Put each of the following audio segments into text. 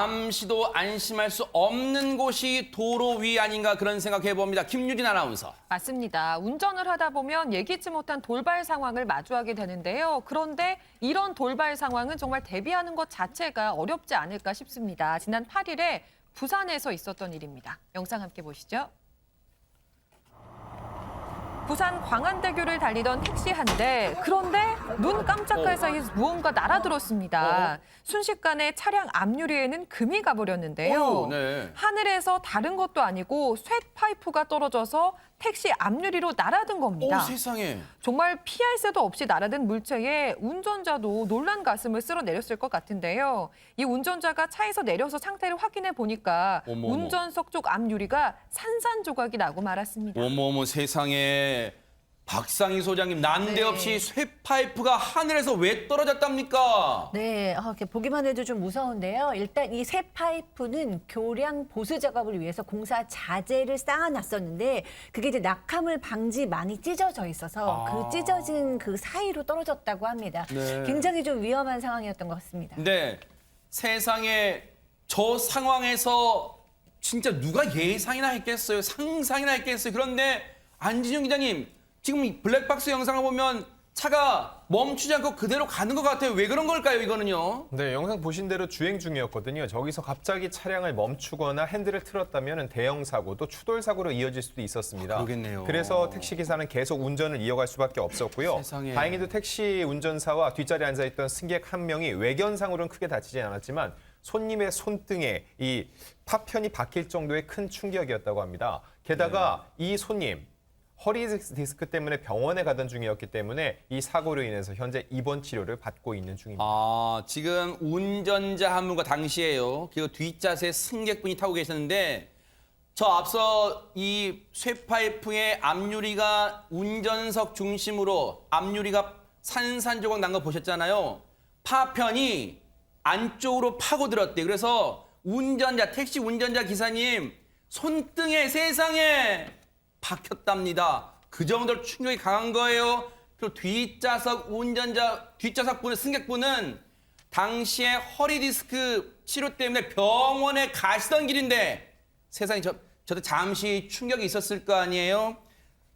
잠시도 안심할 수 없는 곳이 도로 위 아닌가 그런 생각해 봅니다. 김유진 아나운서. 맞습니다. 운전을 하다 보면 예기치 못한 돌발 상황을 마주하게 되는데요. 그런데 이런 돌발 상황은 정말 대비하는 것 자체가 어렵지 않을까 싶습니다. 지난 8일에 부산에서 있었던 일입니다. 영상 함께 보시죠. 부산 광안대교를 달리던 택시 한 대. 그런데 눈 깜짝할 사이에 무언가 날아들었습니다. 순식간에 차량 앞유리에는 금이 가버렸는데요. 네. 하늘에서 다른 것도 아니고 쇳 파이프가 떨어져서 택시 앞유리로 날아든 겁니다. 세상에. 정말 피할 새도 없이 날아든 물체에 운전자도 놀란 가슴을 쓸어내렸을 것 같은데요. 이 운전자가 차에서 내려서 상태를 확인해 보니까 어머머. 운전석 쪽 앞유리가 산산조각이 나고 말았습니다. 어머머 세상에. 박상희 소장님 난데없이 쇠파이프가 하늘에서 왜 떨어졌답니까? 네, 이렇게 보기만 해도 좀 무서운데요. 일단 이 새 파이프는 교량 보수 작업을 위해서 공사 자재를 쌓아놨었는데 그게 이제 낙하물 방지 많이 찢어져 있어서 그 찢어진 그 사이로 떨어졌다고 합니다. 네. 굉장히 좀 위험한 상황이었던 것 같습니다. 네. 세상에 저 상황에서 진짜 누가 예상이나 했겠어요? 상상이나 했겠어요? 그런데 안진용 기자님 지금 이 블랙박스 영상을 보면 차가 멈추지 않고 그대로 가는 것 같아요. 왜 그런 걸까요, 이거는요? 네, 영상 보신 대로 주행 중이었거든요. 저기서 갑자기 차량을 멈추거나 핸들을 틀었다면 대형 사고 또 추돌 사고로 이어질 수도 있었습니다. 그러겠네요. 그래서 택시 기사는 계속 운전을 이어갈 수밖에 없었고요. 세상에. 다행히도 택시 운전사와 뒷자리에 앉아 있던 승객 한 명이 외견상으로는 크게 다치지 않았지만 손님의 손등에 이 파편이 박힐 정도의 큰 충격이었다고 합니다. 게다가 이 손님 허리 디스크 때문에 병원에 가던 중이었기 때문에 이 사고로 인해서 현재 입원 치료를 받고 있는 중입니다. 지금 운전자 한 분과 당시에요. 그리고 뒷좌석에 승객분이 타고 계셨는데 저 앞서 이 쇠파이프의 앞유리가 운전석 중심으로 앞유리가 산산조각 난 거 보셨잖아요. 파편이 안쪽으로 파고들었대요. 그래서 택시 운전자 기사님 손등에 세상에 박혔답니다. 그 정도로 충격이 강한 거예요. 그리고 뒷좌석 분의 승객분은 당시에 허리 디스크 치료 때문에 병원에 가시던 길인데 세상에 저도 잠시 충격이 있었을 거 아니에요.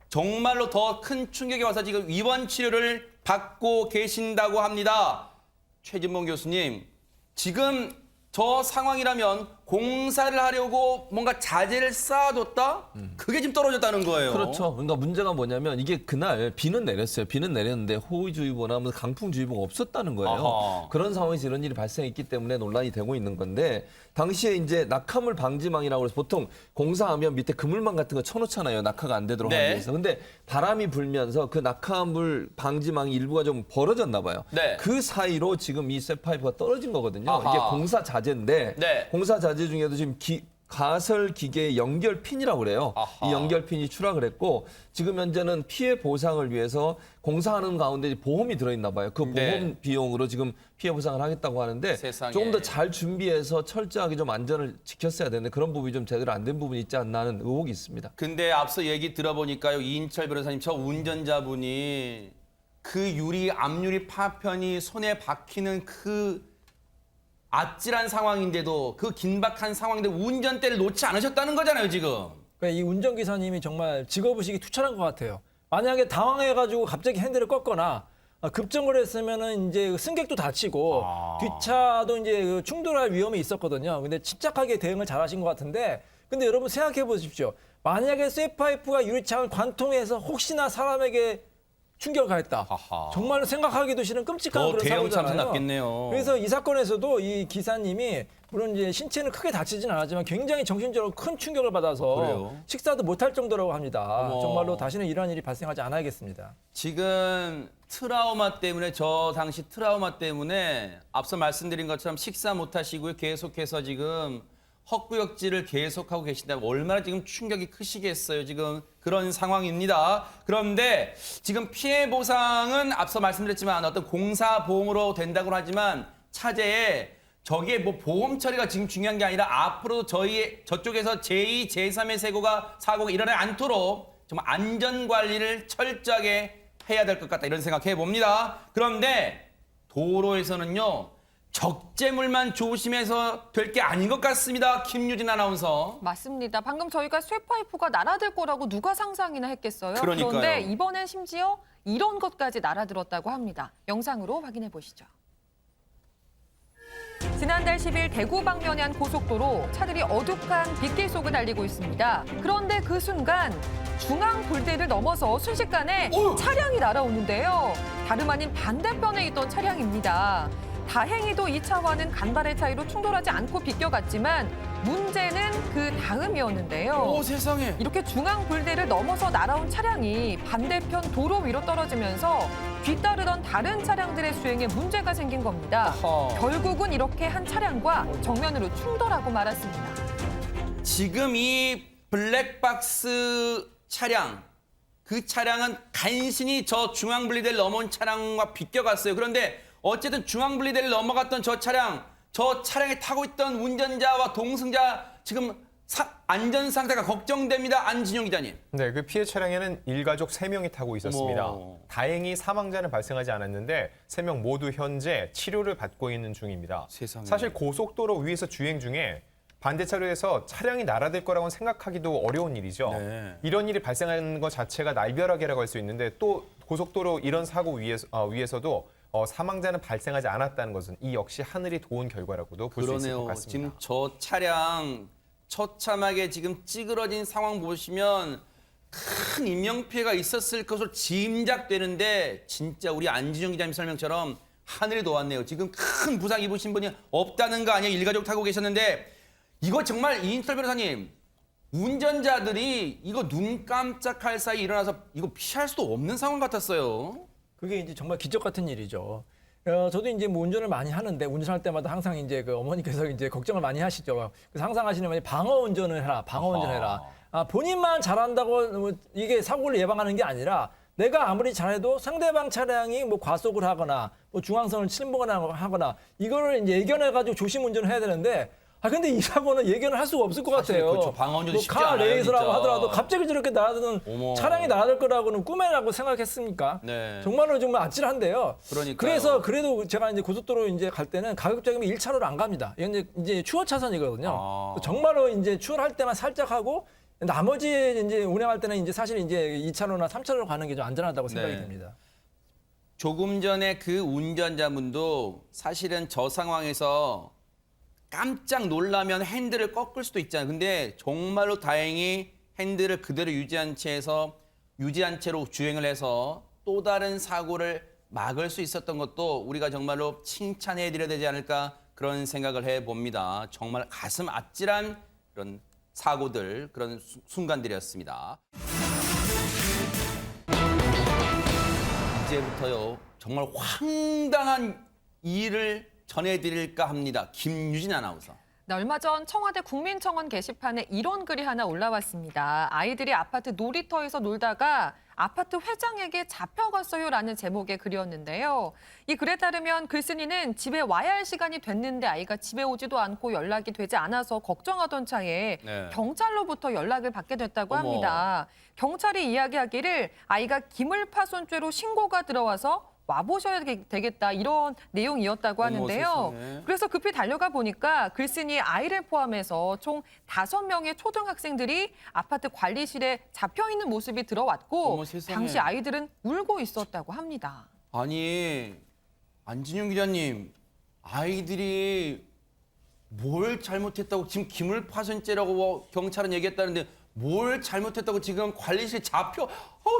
정말로 더 큰 충격이 와서 지금 입원 치료를 받고 계신다고 합니다. 최진봉 교수님, 지금 저 상황이라면 공사를 하려고 뭔가 자재를 쌓아뒀다? 그게 지금 떨어졌다는 거예요. 그렇죠. 그러니까 문제가 뭐냐면 이게 그날 비는 내렸어요. 비는 내렸는데 호우주의보나 강풍주의보가 없었다는 거예요. 아하. 그런 상황에서 이런 일이 발생했기 때문에 논란이 되고 있는 건데 당시에 이제 낙하물 방지망이라고 해서 보통 공사하면 밑에 그물망 같은 거 쳐놓잖아요. 낙하가 안 되도록 하기 위해서. 근데 바람이 불면서 그 낙하물 방지망이 일부가 좀 벌어졌나 봐요. 네. 그 사이로 지금 이 쇠파이프가 떨어진 거거든요. 아하. 이게 공사 자재인데 네. 공사 자재 중에도 지금 가설 기계 연결핀이라고 그래요. 아하. 이 연결핀이 추락을 했고 지금 현재는 피해 보상을 위해서 공사하는 가운데 보험이 들어있나 봐요. 그 보험 네. 비용으로 지금 피해 보상을 하겠다고 하는데 세상에. 조금 더 잘 준비해서 철저하게 좀 안전을 지켰어야 되는데 그런 부분이 좀 제대로 안 된 부분이 있지 않나 하는 의혹이 있습니다. 근데 앞서 얘기 들어보니까요. 이인철 변호사님, 저 운전자분이 그 앞유리 파편이 손에 박히는 그 아찔한 상황인데도 그 긴박한 상황인데 운전대를 놓지 않으셨다는 거잖아요, 지금. 그러니까 이 운전기사님이 정말 직업의식이 투철한 것 같아요. 만약에 당황해가지고 갑자기 핸들을 꺾거나 급정거를 했으면은 이제 승객도 다치고 뒷차도 이제 그 충돌할 위험이 있었거든요. 근데 침착하게 대응을 잘하신 것 같은데, 근데 여러분 생각해 보십시오. 만약에 쇠파이프가 유리창을 관통해서 혹시나 사람에게 충격을 가했다. 아하. 정말로 생각하기도 싫은 끔찍한 더 그런 대형 참사 사고잖아요. 났겠네요. 그래서 이 사건에서도 이 기사님이 물론 이제 신체는 크게 다치진 않았지만 굉장히 정신적으로 큰 충격을 받아서 그래요? 식사도 못할 정도라고 합니다. 어머. 정말로 다시는 이러한 일이 발생하지 않아야겠습니다. 지금 저 당시 트라우마 때문에 앞서 말씀드린 것처럼 식사 못 하시고요. 계속해서 지금 헛구역질을 계속하고 계신다면 얼마나 지금 충격이 크시겠어요. 지금 그런 상황입니다. 그런데 지금 피해 보상은 앞서 말씀드렸지만 어떤 공사 보험으로 된다고 하지만 차제에 저게 뭐 보험 처리가 지금 중요한 게 아니라 앞으로 저쪽에서 제2, 제3의 사고가 일어나지 않도록 정말 안전 관리를 철저하게 해야 될 것 같다 이런 생각해 봅니다. 그런데 도로에서는요. 적재물만 조심해서 될 게 아닌 것 같습니다. 김유진 아나운서. 맞습니다. 방금 저희가 쇠파이프가 날아들 거라고 누가 상상이나 했겠어요. 그러니까요. 그런데 이번엔 심지어 이런 것까지 날아들었다고 합니다. 영상으로 확인해 보시죠. 지난달 10일 대구 방면의 한 고속도로 차들이 어둑한 빗길 속을 달리고 있습니다. 그런데 그 순간 중앙 불대를 넘어서 순식간에 차량이 날아오는데요. 다름 아닌 반대편에 있던 차량입니다. 다행히도 이 차와는 간발의 차이로 충돌하지 않고 비껴갔지만 문제는 그 다음이었는데요. 오, 세상에. 이렇게 중앙 불대를 넘어서 날아온 차량이 반대편 도로 위로 떨어지면서 뒤따르던 다른 차량들의 수행에 문제가 생긴 겁니다. 어허. 결국은 이렇게 한 차량과 정면으로 충돌하고 말았습니다. 지금 이 블랙박스 차량, 그 차량은 간신히 저 중앙분리대를 넘어온 차량과 비껴갔어요. 그런데 어쨌든 중앙분리대를 넘어갔던 저 차량에 타고 있던 운전자와 동승자 지금 안전 상태가 걱정됩니다. 안진용 기자님. 네, 그 피해 차량에는 일가족 3명이 타고 있었습니다. 어머. 다행히 사망자는 발생하지 않았는데 3명 모두 현재 치료를 받고 있는 중입니다. 세상에. 사실 고속도로 위에서 주행 중에 반대차로에서 차량이 날아들 거라고는 생각하기도 어려운 일이죠. 네. 이런 일이 발생하는 것 자체가 날벼락이라고 할 수 있는데 또 고속도로 이런 사고 위에서도 사망자는 발생하지 않았다는 것은 이 역시 하늘이 도운 결과라고도 볼 수 있을 것 그러네요. 같습니다. 지금 저 차량 처참하게 지금 찌그러진 상황 보시면 큰 인명피해가 있었을 것으로 짐작되는데 진짜 우리 안진영 기자님 설명처럼 하늘이 도왔네요. 지금 큰 부상 입으신 분이 없다는 거 아니에요. 일가족 타고 계셨는데 이거 정말 이인철 변호사님 운전자들이 이거 눈 깜짝할 사이 일어나서 이거 피할 수도 없는 상황 같았어요. 그게 이제 정말 기적 같은 일이죠. 저도 이제 뭐 운전을 많이 하는데 운전할 때마다 항상 이제 그 어머니께서 이제 걱정을 많이 하시죠. 그래서 항상 하시는 말이 방어 운전을 해라, 방어 운전해라. 본인만 잘한다고 뭐 이게 사고를 예방하는 게 아니라 내가 아무리 잘해도 상대방 차량이 뭐 과속을 하거나 뭐 중앙선을 침범하거나 이거를 이제 예견해가지고 조심 운전을 해야 되는데. 근데 이 사고는 예견을 할 수가 없을 것 사실 같아요. 그렇죠. 방어 운전이 쉽지 카 않아요, 레이스라고 진짜. 하더라도 갑자기 저렇게 날아드는 어머. 차량이 날아들 거라고는 꿈에라고 생각했습니까? 네. 정말로 정말 아찔한데요. 그러니까요. 그래서 그래도 제가 이제 고속도로 이제 갈 때는 가급적이면 1차로로 안 갑니다. 이건 이제 추월 차선이거든요. 아. 정말로 이제 추월할 때만 살짝 하고 나머지 이제 운행할 때는 이제 사실 이제 2차로나 3차로로 가는 게 좀 안전하다고 생각이 네. 듭니다. 조금 전에 그 운전자분도 사실은 저 상황에서 깜짝 놀라면 핸들을 꺾을 수도 있잖아요. 근데 정말로 다행히 핸들을 그대로 유지한 채로 주행을 해서 또 다른 사고를 막을 수 있었던 것도 우리가 정말로 칭찬해드려야 되지 않을까 그런 생각을 해봅니다. 정말 가슴 아찔한 그런 사고들, 그런 순간들이었습니다. 이제부터요, 정말 황당한 일을 전해드릴까 합니다. 김유진 아나운서. 네, 얼마 전 청와대 국민청원 게시판에 이런 글이 하나 올라왔습니다. 아이들이 아파트 놀이터에서 놀다가 아파트 회장에게 잡혀갔어요라는 제목의 글이었는데요. 이 글에 따르면 글쓴이는 집에 와야 할 시간이 됐는데 아이가 집에 오지도 않고 연락이 되지 않아서 걱정하던 차에 네. 경찰로부터 연락을 받게 됐다고 어머. 합니다. 경찰이 이야기하기를 아이가 기물파손죄로 신고가 들어와서 와보셔야 되겠다 이런 내용이었다고 어머, 하는데요. 세상에. 그래서 급히 달려가 보니까 글쓴이 아이를 포함해서 총 5명의 초등학생들이 아파트 관리실에 잡혀있는 모습이 들어왔고 어머, 세상에. 당시 아이들은 울고 있었다고 합니다. 아니, 안진용 기자님, 아이들이 뭘 잘못했다고 지금 기물파손죄라고 경찰은 얘기했다는데 뭘 잘못했다고 지금 관리실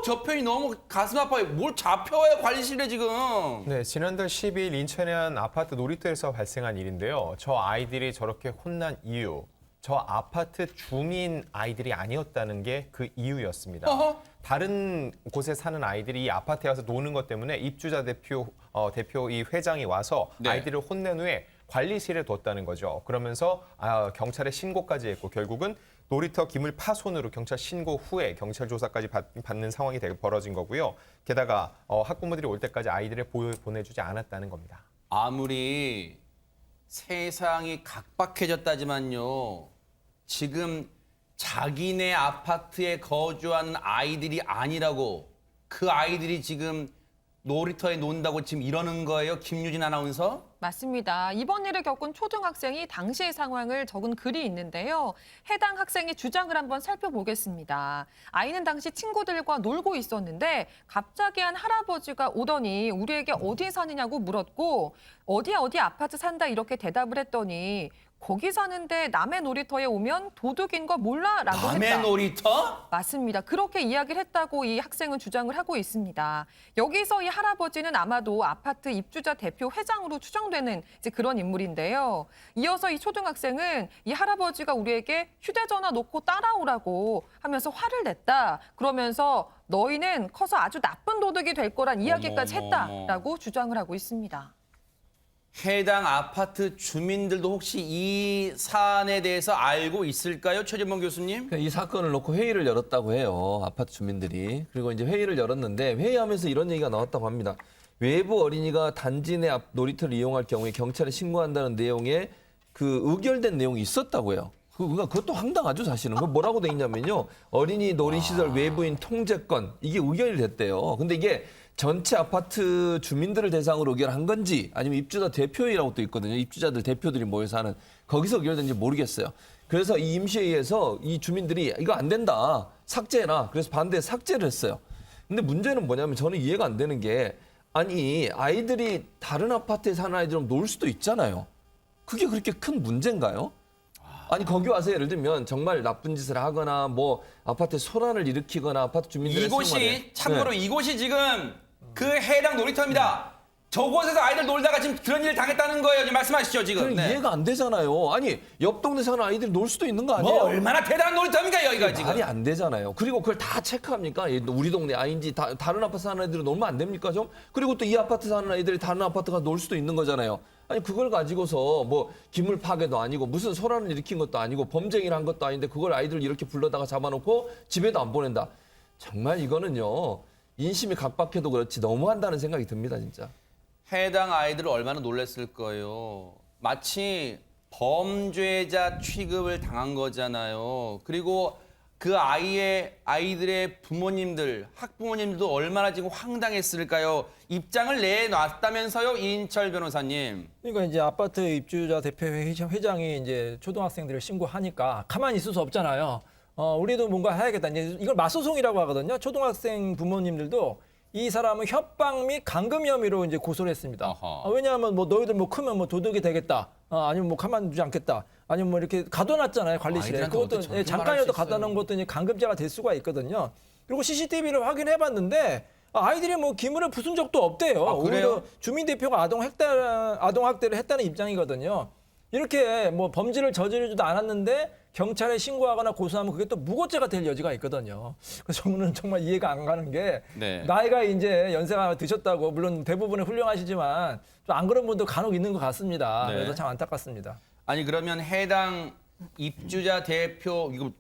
저 표현이 너무 가슴 아파요. 뭘 잡혀와요, 관리실에 지금. 네, 지난달 10일 인천의 한 아파트 놀이터에서 발생한 일인데요. 저 아이들이 저렇게 혼난 이유, 저 아파트 주민 아이들이 아니었다는 게 그 이유였습니다. 어허. 다른 곳에 사는 아이들이 이 아파트에 와서 노는 것 때문에 입주자 대표 이 회장이 와서 네. 아이들을 혼낸 후에 관리실에 뒀다는 거죠. 그러면서 경찰에 신고까지 했고 결국은 놀이터 기물 파손으로 경찰 신고 후에 경찰 조사까지 받는 상황이 벌어진 거고요. 게다가 학부모들이 올 때까지 아이들을 보내주지 않았다는 겁니다. 아무리 세상이 각박해졌다지만요. 지금 자기네 아파트에 거주하는 아이들이 아니라고 그 아이들이 지금 놀이터에 논다고 지금 이러는 거예요, 김유진 아나운서? 맞습니다. 이번 일을 겪은 초등학생이 당시의 상황을 적은 글이 있는데요. 해당 학생의 주장을 한번 살펴보겠습니다. 아이는 당시 친구들과 놀고 있었는데 갑자기 한 할아버지가 오더니 우리에게 어디 사느냐고 물었고 어디 아파트 산다 이렇게 대답을 했더니 거기 사는데 남의 놀이터에 오면 도둑인 거 몰라라고 했다. 남의 놀이터? 맞습니다. 그렇게 이야기를 했다고 이 학생은 주장을 하고 있습니다. 여기서 이 할아버지는 아마도 아파트 입주자 대표 회장으로 추정되는 이제 그런 인물인데요. 이어서 이 초등학생은 이 할아버지가 우리에게 휴대전화 놓고 따라오라고 하면서 화를 냈다. 그러면서 너희는 커서 아주 나쁜 도둑이 될 거란 이야기까지 했다라고 주장을 하고 있습니다. 해당 아파트 주민들도 혹시 이 사안에 대해서 알고 있을까요? 최재범 교수님? 이 사건을 놓고 회의를 열었다고 해요. 아파트 주민들이. 그리고 이제 회의를 열었는데 회의하면서 이런 얘기가 나왔다고 합니다. 외부 어린이가 단지 내 앞 놀이터를 이용할 경우에 경찰에 신고한다는 내용의 그 의결된 내용이 있었다고요. 그것도 황당하죠, 사실은. 그 뭐라고 돼 있냐면요. 어린이 놀이시설 외부인 통제권, 이게 의결이 됐대요. 근데 이게 전체 아파트 주민들을 대상으로 의결한 건지 아니면 입주자 대표회의라고 또 있거든요. 입주자들 대표들이 모여서 하는, 거기서 의결된지 모르겠어요. 그래서 이 임시회의에서 이 주민들이 이거 안 된다, 삭제해라. 그래서 반대에 삭제를 했어요. 근데 문제는 뭐냐면 저는 이해가 안 되는 게, 아니 아이들이 다른 아파트에 사는 아이들은 놀 수도 있잖아요. 그게 그렇게 큰 문제인가요? 아니 거기 와서 예를 들면 정말 나쁜 짓을 하거나 뭐 아파트에 소란을 일으키거나 아파트 주민들의 이곳이 생활에, 참고로 네. 이곳이 지금 그 해당 놀이터입니다. 저곳에서 아이들 놀다가 지금 그런 일을 당했다는 거예요. 지금 말씀하시죠 지금. 그럼 네. 이해가 안 되잖아요. 아니 옆 동네 사는 아이들이 놀 수도 있는 거 뭐 아니에요? 얼마나 대단한 놀이터입니까 여기가 지금. 말이 안 되잖아요. 그리고 그걸 다 체크합니까? 얘 우리 동네 아이인지 다른 아파트 사는 아이들은 놀면 안 됩니까 좀? 그리고 또 이 아파트 사는 아이들이 다른 아파트 가서 놀 수도 있는 거잖아요. 아니 그걸 가지고서 뭐 기물 파괴도 아니고 무슨 소란을 일으킨 것도 아니고 범죄를 한 것도 아닌데 그걸 아이들 이렇게 불러다가 잡아놓고 집에도 안 보낸다. 정말 이거는요. 인심이 각박해도 그렇지 너무한다는 생각이 듭니다 진짜. 해당 아이들을 얼마나 놀랐을 거예요. 마치 범죄자 취급을 당한 거잖아요. 그리고 그 아이들의 부모님들, 학부모님들도 얼마나 지금 황당했을까요? 입장을 내놨다면서요, 이인철 변호사님. 그러니까 이제 아파트 입주자 대표회 회장이 이제 초등학생들을 신고하니까 가만히 있을 수 없잖아요. 우리도 뭔가 해야겠다. 이제 이걸 맞소송이라고 하거든요. 초등학생 부모님들도 이 사람은 협박 및 감금 혐의로 이제 고소를 했습니다. 왜냐하면 뭐 너희들 뭐 크면 뭐 도둑이 되겠다. 아니면 뭐 가만 두지 않겠다. 아니면 뭐 이렇게 가둬놨잖아요, 관리실에. 아이들한테 그것도 어떻게 잠깐이라도 저렇게 말할 수 갖다 놓은 것도 이제 감금죄가 될 수가 있거든요. 그리고 CCTV를 확인해봤는데 아이들이 뭐 기물을 부순 적도 없대요. 아, 그래요? 오히려 주민 대표가 아동 학대를 했다는 입장이거든요. 이렇게 뭐 범죄를 저지르지도 않았는데 경찰에 신고하거나 고소하면 그게 또 무고죄가 될 여지가 있거든요. 그래서 저는 정말 이해가 안 가는 게 네. 나이가 이제 연세가 드셨다고 물론 대부분은 훌륭하시지만 좀 안 그런 분도 간혹 있는 것 같습니다. 네. 그래서 참 안타깝습니다. 아니 그러면 해당 입주자 대표, 이거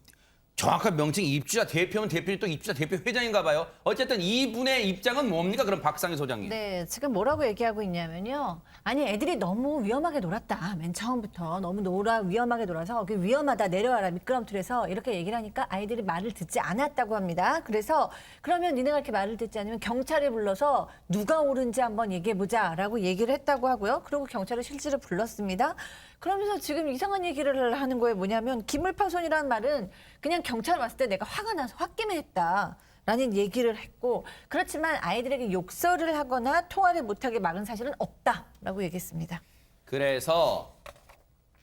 정확한 명칭이 입주자 대표면 대표이 또 입주자 대표 회장인가 봐요. 어쨌든 이분의 입장은 뭡니까? 그럼 박상희 소장님. 네, 지금 뭐라고 얘기하고 있냐면요. 아니, 애들이 너무 위험하게 놀았다. 맨 처음부터 너무 위험하게 놀아서 위험하다, 내려와라, 미끄럼틀에서 이렇게 얘기를 하니까 아이들이 말을 듣지 않았다고 합니다. 그래서 그러면 니네가 이렇게 말을 듣지 않으면 경찰을 불러서 누가 옳은지 한번 얘기해보자라고 얘기를 했다고 하고요. 그리고 경찰을 실제로 불렀습니다. 그러면서 지금 이상한 얘기를 하는 거에 뭐냐면 기물파손이라는 말은 그냥 경찰 왔을 때 내가 화가 나서 홧김에 했다라는 얘기를 했고, 그렇지만 아이들에게 욕설을 하거나 통화를 못하게 막은 사실은 없다라고 얘기했습니다. 그래서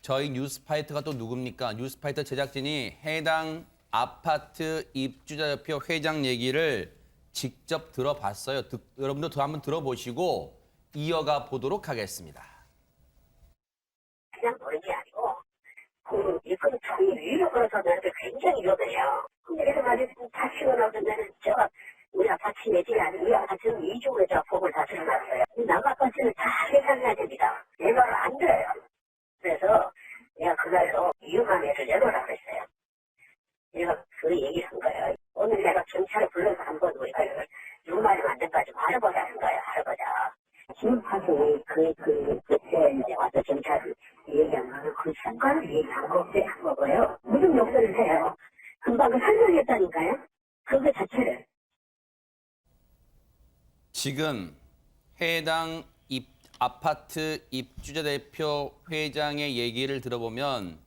저희 뉴스파이터가 또 누굽니까? 뉴스파이터 제작진이 해당 아파트 입주자 대표 회장 얘기를 직접 들어봤어요. 여러분도 한번 들어보시고 이어가 보도록 하겠습니다. 그냥 노는 게 아니고, 이건 참 위로 걸어서 나한테 굉장히 위험해요. 근데 그래서 말이지, 다 치워놔도 나는 우리 아파트 내지 않은 이 아파트는 이중으로 폭을 다 들어놨어요. 남 아파트는 다 해산해야 됩니다. 내 말을 안 들어요. 그래서 내가 그날로 위험함에서 내놓으라고 했어요. 내가 그 얘기를 한 거예요. 오늘 내가 경찰을 불러서 한번 우리가 누구 말이 안 된까지 알아보자는 거예요. 알아보자. 지금 파송이 그때 이제 와서 경찰을 얘기하면 그 순간을 얘기한 거고요. 무슨 욕설을 해요. 금방 설명했다니까요. 그거 자체를. 지금 해당 아파트 입주자 대표 회장의 얘기를 들어보면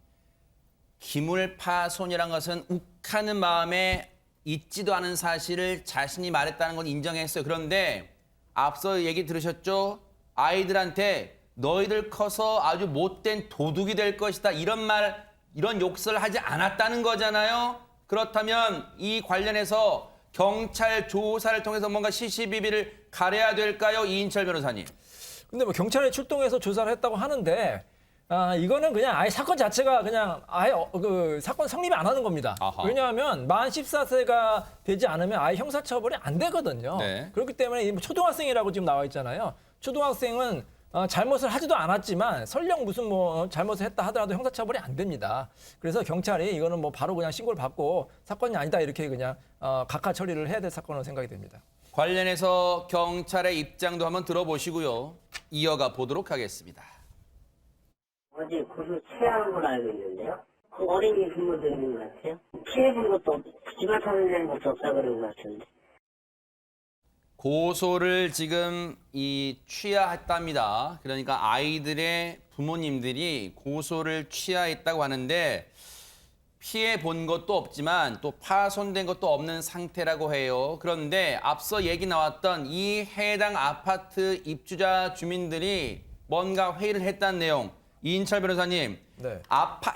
기물 파손이란 것은 욱하는 마음에 있지도 않은 사실을 자신이 말했다는 건 인정했어요. 그런데 앞서 얘기 들으셨죠? 아이들한테 너희들 커서 아주 못된 도둑이 될 것이다. 이런 욕설을 하지 않았다는 거잖아요. 그렇다면 이 관련해서 경찰 조사를 통해서 뭔가 시시비비를 가려야 될까요? 이인철 변호사님. 근데 뭐 경찰이 출동해서 조사를 했다고 하는데 이거는 그냥 아예 사건 자체가 그냥 아예 그 사건 성립이 안 하는 겁니다. 아하. 왜냐하면 만 14세가 되지 않으면 아예 형사처벌이 안 되거든요. 네. 그렇기 때문에 이 초등학생이라고 지금 나와 있잖아요. 초등학생은 잘못을 하지도 않았지만 설령 무슨 뭐 잘못을 했다 하더라도 형사처벌이 안 됩니다. 그래서 경찰이 이거는 뭐 바로 그냥 신고를 받고 사건이 아니다 이렇게 그냥 각하 처리를 해야 될 사건으로 생각이 됩니다. 관련해서 경찰의 입장도 한번 들어보시고요. 이어가 보도록 하겠습니다. 어제 고소 취하한 걸로 알고 있는데요. 그 어린이 부모도 있는 것 같아요. 피해 본 것도 없고, 집안 탓을 것도 없다 그런 것 같은데. 고소를 지금 취하했답니다. 그러니까 아이들의 부모님들이 고소를 취하했다고 하는데 피해 본 것도 없지만 또 파손된 것도 없는 상태라고 해요. 그런데 앞서 얘기 나왔던 이 해당 아파트 입주자 주민들이 뭔가 회의를 했다는 내용. 이인철 변호사님, 네.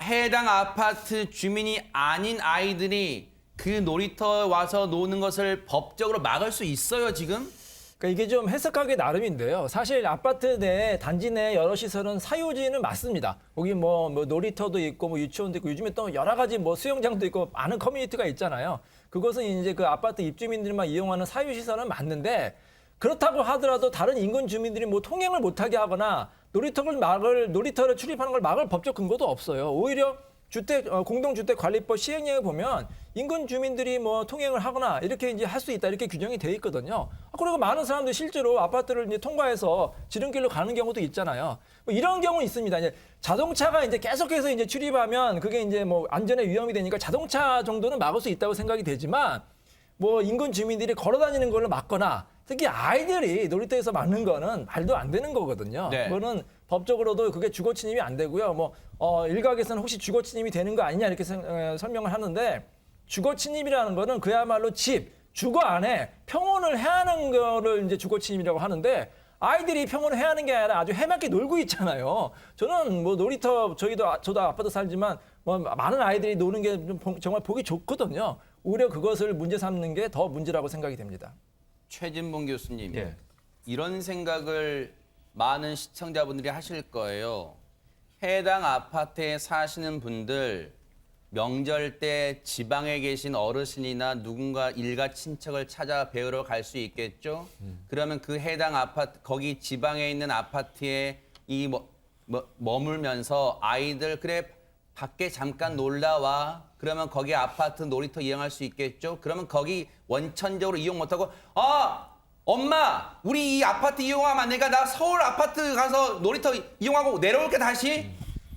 해당 아파트 주민이 아닌 아이들이 그 놀이터에 와서 노는 것을 법적으로 막을 수 있어요, 지금? 그러니까 이게 좀 해석하기 나름인데요. 사실 아파트 내 단지 내 여러 시설은 사유지는 맞습니다. 거기 뭐 놀이터도 있고 뭐 유치원도 있고 요즘에 또 여러 가지 뭐 수영장도 있고 많은 커뮤니티가 있잖아요. 그것은 이제 그 아파트 입주민들만 이용하는 사유 시설은 맞는데 그렇다고 하더라도 다른 인근 주민들이 뭐 통행을 못하게 하거나 놀이터를 출입하는 걸 막을 법적 근거도 없어요. 오히려 공동주택관리법 시행령에 보면 인근 주민들이 뭐 통행을 하거나 이렇게 이제 할 수 있다 이렇게 규정이 돼 있거든요. 그리고 많은 사람들이 실제로 아파트를 이제 통과해서 지름길로 가는 경우도 있잖아요. 뭐 이런 경우 있습니다. 이제 자동차가 이제 계속해서 이제 출입하면 그게 이제 뭐 안전에 위험이 되니까 자동차 정도는 막을 수 있다고 생각이 되지만 뭐 인근 주민들이 걸어 다니는 걸로 막거나 특히 아이들이 놀이터에서 막는 거는 말도 안 되는 거거든요. 네. 그거는 법적으로도 그게 주거 침입이 안 되고요. 뭐 일각에서는 혹시 주거 침입이 되는 거 아니냐 이렇게 설명을 하는데 주거 침입이라는 거는 그야말로 주거 안에 평온을 해하는 거를 이제 주거 침입이라고 하는데 아이들이 평온을 해하는 게 아니라 아주 해맑게 놀고 있잖아요. 저는 뭐 놀이터 저도 아파트 살지만 뭐 많은 아이들이 노는 게 정말 보기 좋거든요. 오히려 그것을 문제 삼는 게 더 문제라고 생각이 됩니다. 최진봉 교수님, 예. 이런 생각을 많은 시청자분들이 하실 거예요. 해당 아파트에 사시는 분들 명절 때 지방에 계신 어르신이나 누군가 일가 친척을 찾아 뵈러 갈 수 있겠죠. 그러면 그 해당 아파트, 거기 지방에 있는 아파트에 머물면서 아이들 그래 밖에 잠깐 놀다 와. 그러면 거기 아파트 놀이터 이용할 수 있겠죠. 그러면 거기 원천적으로 이용 못하고 엄마 우리 이 아파트 이용하면 안 되니까 나 서울 아파트 가서 놀이터 이용하고 내려올게 다시.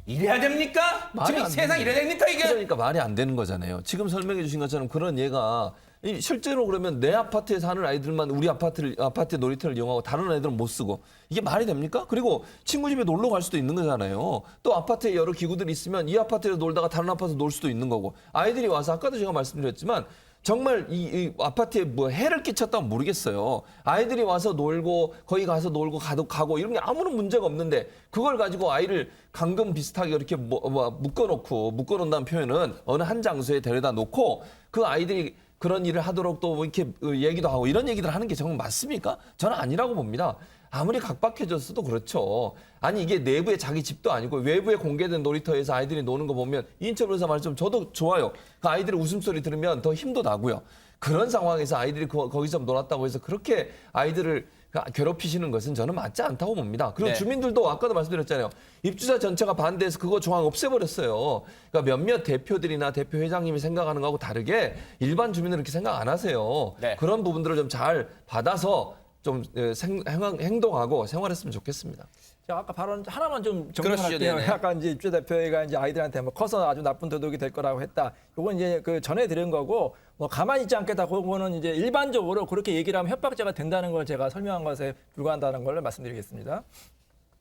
이래야 됩니까? 말이 지금 안 세상 되는 이래야 됩니까 이게? 그러니까 말이 안 되는 거잖아요. 지금 설명해 주신 것처럼 그런 예가 실제로 그러면 내 아파트에 사는 아이들만 우리 아파트 놀이터를 이용하고 다른 아이들은 못 쓰고 이게 말이 됩니까? 그리고 친구 집에 놀러 갈 수도 있는 거잖아요. 또 아파트에 여러 기구들이 있으면 이 아파트에서 놀다가 다른 아파트에서 놀 수도 있는 거고 아이들이 와서 아까도 제가 말씀드렸지만 정말 이 아파트에 뭐 해를 끼쳤다면 모르겠어요. 아이들이 와서 놀고 거기 가서 놀고 가고 이런 게 아무런 문제가 없는데 그걸 가지고 아이를 감금 비슷하게 이렇게 묶어놓는다는 표현은 어느 한 장소에 데려다 놓고 그 아이들이 그런 일을 하도록 또 이렇게 얘기도 하고 이런 얘기들 하는 게 정말 맞습니까? 저는 아니라고 봅니다. 아무리 각박해졌어도 그렇죠. 아니 이게 내부에 자기 집도 아니고 외부에 공개된 놀이터에서 아이들이 노는 거 보면 이인철 변호사 말씀 저도 좋아요. 그 아이들의 웃음소리 들으면 더 힘도 나고요. 그런 상황에서 아이들이 거기서 놀았다고 해서 그렇게 아이들을 괴롭히시는 것은 저는 맞지 않다고 봅니다. 그리고 네. 주민들도 아까도 말씀드렸잖아요. 입주자 전체가 반대해서 그거 조항 없애버렸어요. 그러니까 몇몇 대표들이나 대표 회장님이 생각하는 거하고 다르게 일반 주민들은 그렇게 생각 안 하세요. 네. 그런 부분들을 좀 잘 받아서 좀 행동하고 생활했으면 좋겠습니다. 제가 아까 발언 하나만 좀 그러시죠, 정리할게요. 네네. 약간 이제 입주 대표가 이제 아이들한테 뭐 커서 아주 나쁜 도둑이 될 거라고 했다. 요건 이제 그 전해 드린 거고 뭐 가만히 있지 않겠다. 그거는 이제 일반적으로 그렇게 얘기를 하면 협박자가 된다는 걸 제가 설명한 것에 불과한다는 걸 말씀드리겠습니다.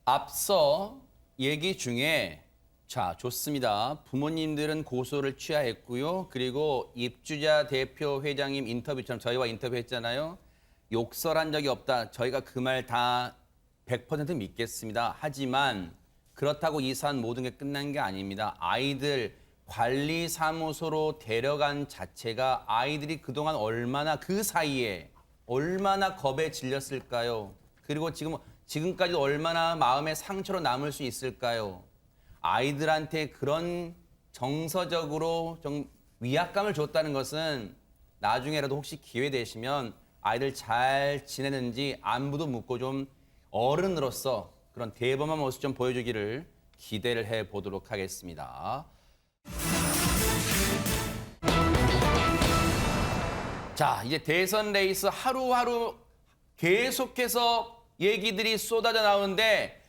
앞서 얘기 중에 자, 좋습니다. 부모님들은 고소를 취하했고요. 그리고 입주자 대표 회장님 인터뷰처럼 저희와 인터뷰했잖아요. 욕설한 적이 없다. 저희가 그 말 다 100% 믿겠습니다. 하지만 그렇다고 이 사안 모든 게 끝난 게 아닙니다. 아이들 관리사무소로 데려간 자체가 아이들이 그동안 얼마나 그 사이에 얼마나 겁에 질렸을까요? 그리고 지금까지도 얼마나 마음의 상처로 남을 수 있을까요? 아이들한테 그런 정서적으로 좀 위압감을 줬다는 것은 나중에라도 혹시 기회 되시면 아이들 잘 지내는지 안부도 묻고 좀 어른으로서 그런 대범한 모습 좀 보여주기를 기대를 해보도록 하겠습니다. 자, 이제 대선 레이스 하루하루 계속해서 얘기들이 쏟아져 나오는데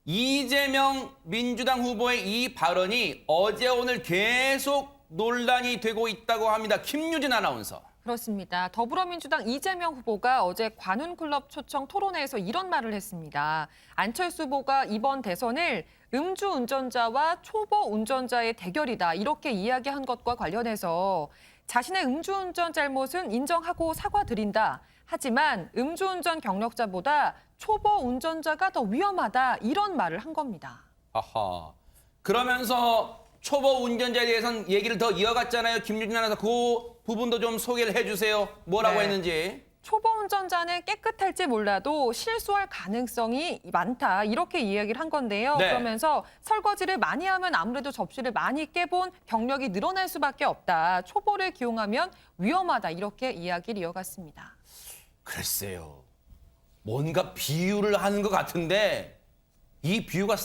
이재명 민주당 후보의 이 발언이 어제 오늘 계속 논란이 되고 있다고 합니다. 김유진 아나운서. 그렇습니다. 더불어민주당 이재명 후보가 어제 관훈클럽 초청 토론회에서 이런 말을 했습니다. 안철수 후보가 이번 대선을 음주운전자와 초보 운전자의 대결이다 이렇게 이야기한 것과 관련해서 자신의 음주운전 잘못은 인정하고 사과드린다. 하지만 음주운전 경력자보다 초보 운전자가 더 위험하다 이런 말을 한 겁니다. 아하. 그러면서 초보 운전자에 대해서는 얘기를 더 이어갔잖아요. 김유진 아나운서 그 부분도 좀 소개를 해주세요. 뭐라고 네. 했는지. 초보 운전자는 깨끗할지 몰라도 실수할 가능성이 많다 이렇게 이야기를 한 건데요. 네. 그러면서 설거지를 많이 하면 아무래도 접시를 많이 깨본 경력이 늘어날 수밖에 없다. 초보를 기용하면 위험하다 이렇게 이야기를 이어갔습니다. 글쎄요. 뭔가 비유를 하는 것 같은데 이 비유가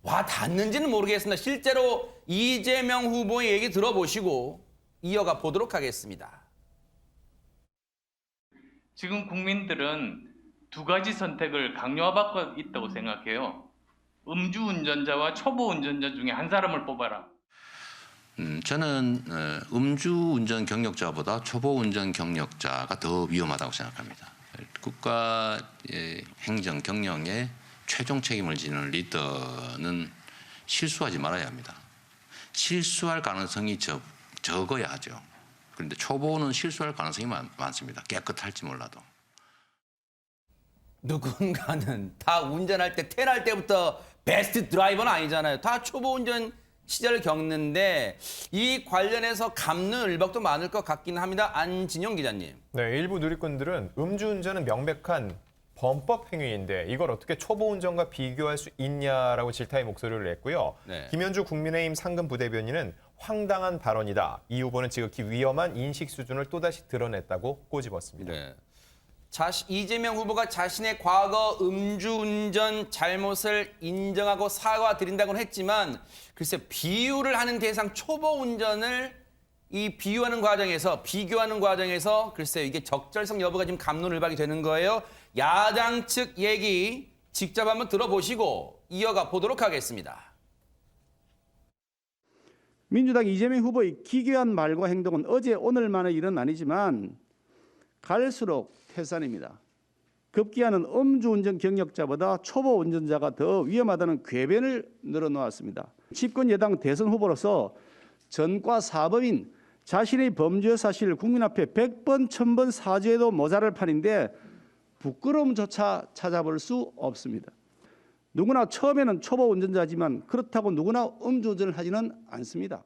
와 닿는지는 모르겠습니다. 실제로 이재명 후보의 얘기 들어보시고 이어가 보도록 하겠습니다. 지금 국민들은 두 가지 선택을 강요받고 있다고 생각해요. 음주운전자와 초보운전자 중에 한 사람을 뽑아라. 저는 음주운전 경력자보다 초보운전 경력자가 더 위험하다고 생각합니다. 국가의 행정 경영에 최종 책임을 지는 리더는 실수하지 말아야 합니다. 실수할 가능성이 적어야 하죠. 그런데 초보는 실수할 가능성이 많습니다. 깨끗할지 몰라도. 누군가는 다 운전할 때 태어날 때부터 베스트 드라이버는 아니잖아요. 다 초보 운전 시절을 겪는데 이 관련해서 감는 을박도 많을 것 같긴 합니다. 안진영 기자님. 네, 일부 누리꾼들은 음주운전은 명백한 범법 행위인데 이걸 어떻게 초보 운전과 비교할 수 있냐라고 질타의 목소리를 냈고요. 네. 김현주 국민의힘 상근 부대변인은 황당한 발언이다. 이 후보는 지극히 위험한 인식 수준을 또다시 드러냈다고 꼬집었습니다. 네. 이재명 후보가 자신의 과거 음주운전 잘못을 인정하고 사과드린다고는 했지만 글쎄 비유를 하는 대상 초보 운전을 이 비교하는 과정에서 글쎄 이게 적절성 여부가 지금 갑론을박이 되는 거예요. 야당 측 얘기 직접 한번 들어보시고 이어가 보도록 하겠습니다. 민주당 이재명 후보의 기괴한 말과 행동은 어제 오늘만의 일은 아니지만 갈수록 태산입니다. 급기야는 음주운전 경력자보다 초보 운전자가 더 위험하다는 궤변을 늘어놓았습니다. 집권 여당 대선 후보로서 전과 사범인 자신의 범죄 사실을 국민 앞에 100번, 1000번 사죄해도 모자랄 판인데 부끄러움조차 찾아볼 수 없습니다. 누구나 처음에는 초보 운전자지만 그렇다고 누구나 음주운전을 하지는 않습니다.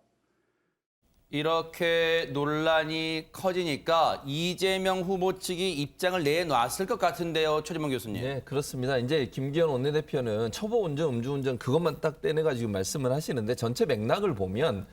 이렇게 논란이 커지니까 이재명 후보 측이 입장을 내놨을 것 같은데요. 최진봉 교수님. 네, 그렇습니다. 이제 김기현 원내대표는 초보 운전, 음주운전 그것만 딱 떼내가지고 말씀을 하시는데 전체 맥락을 보면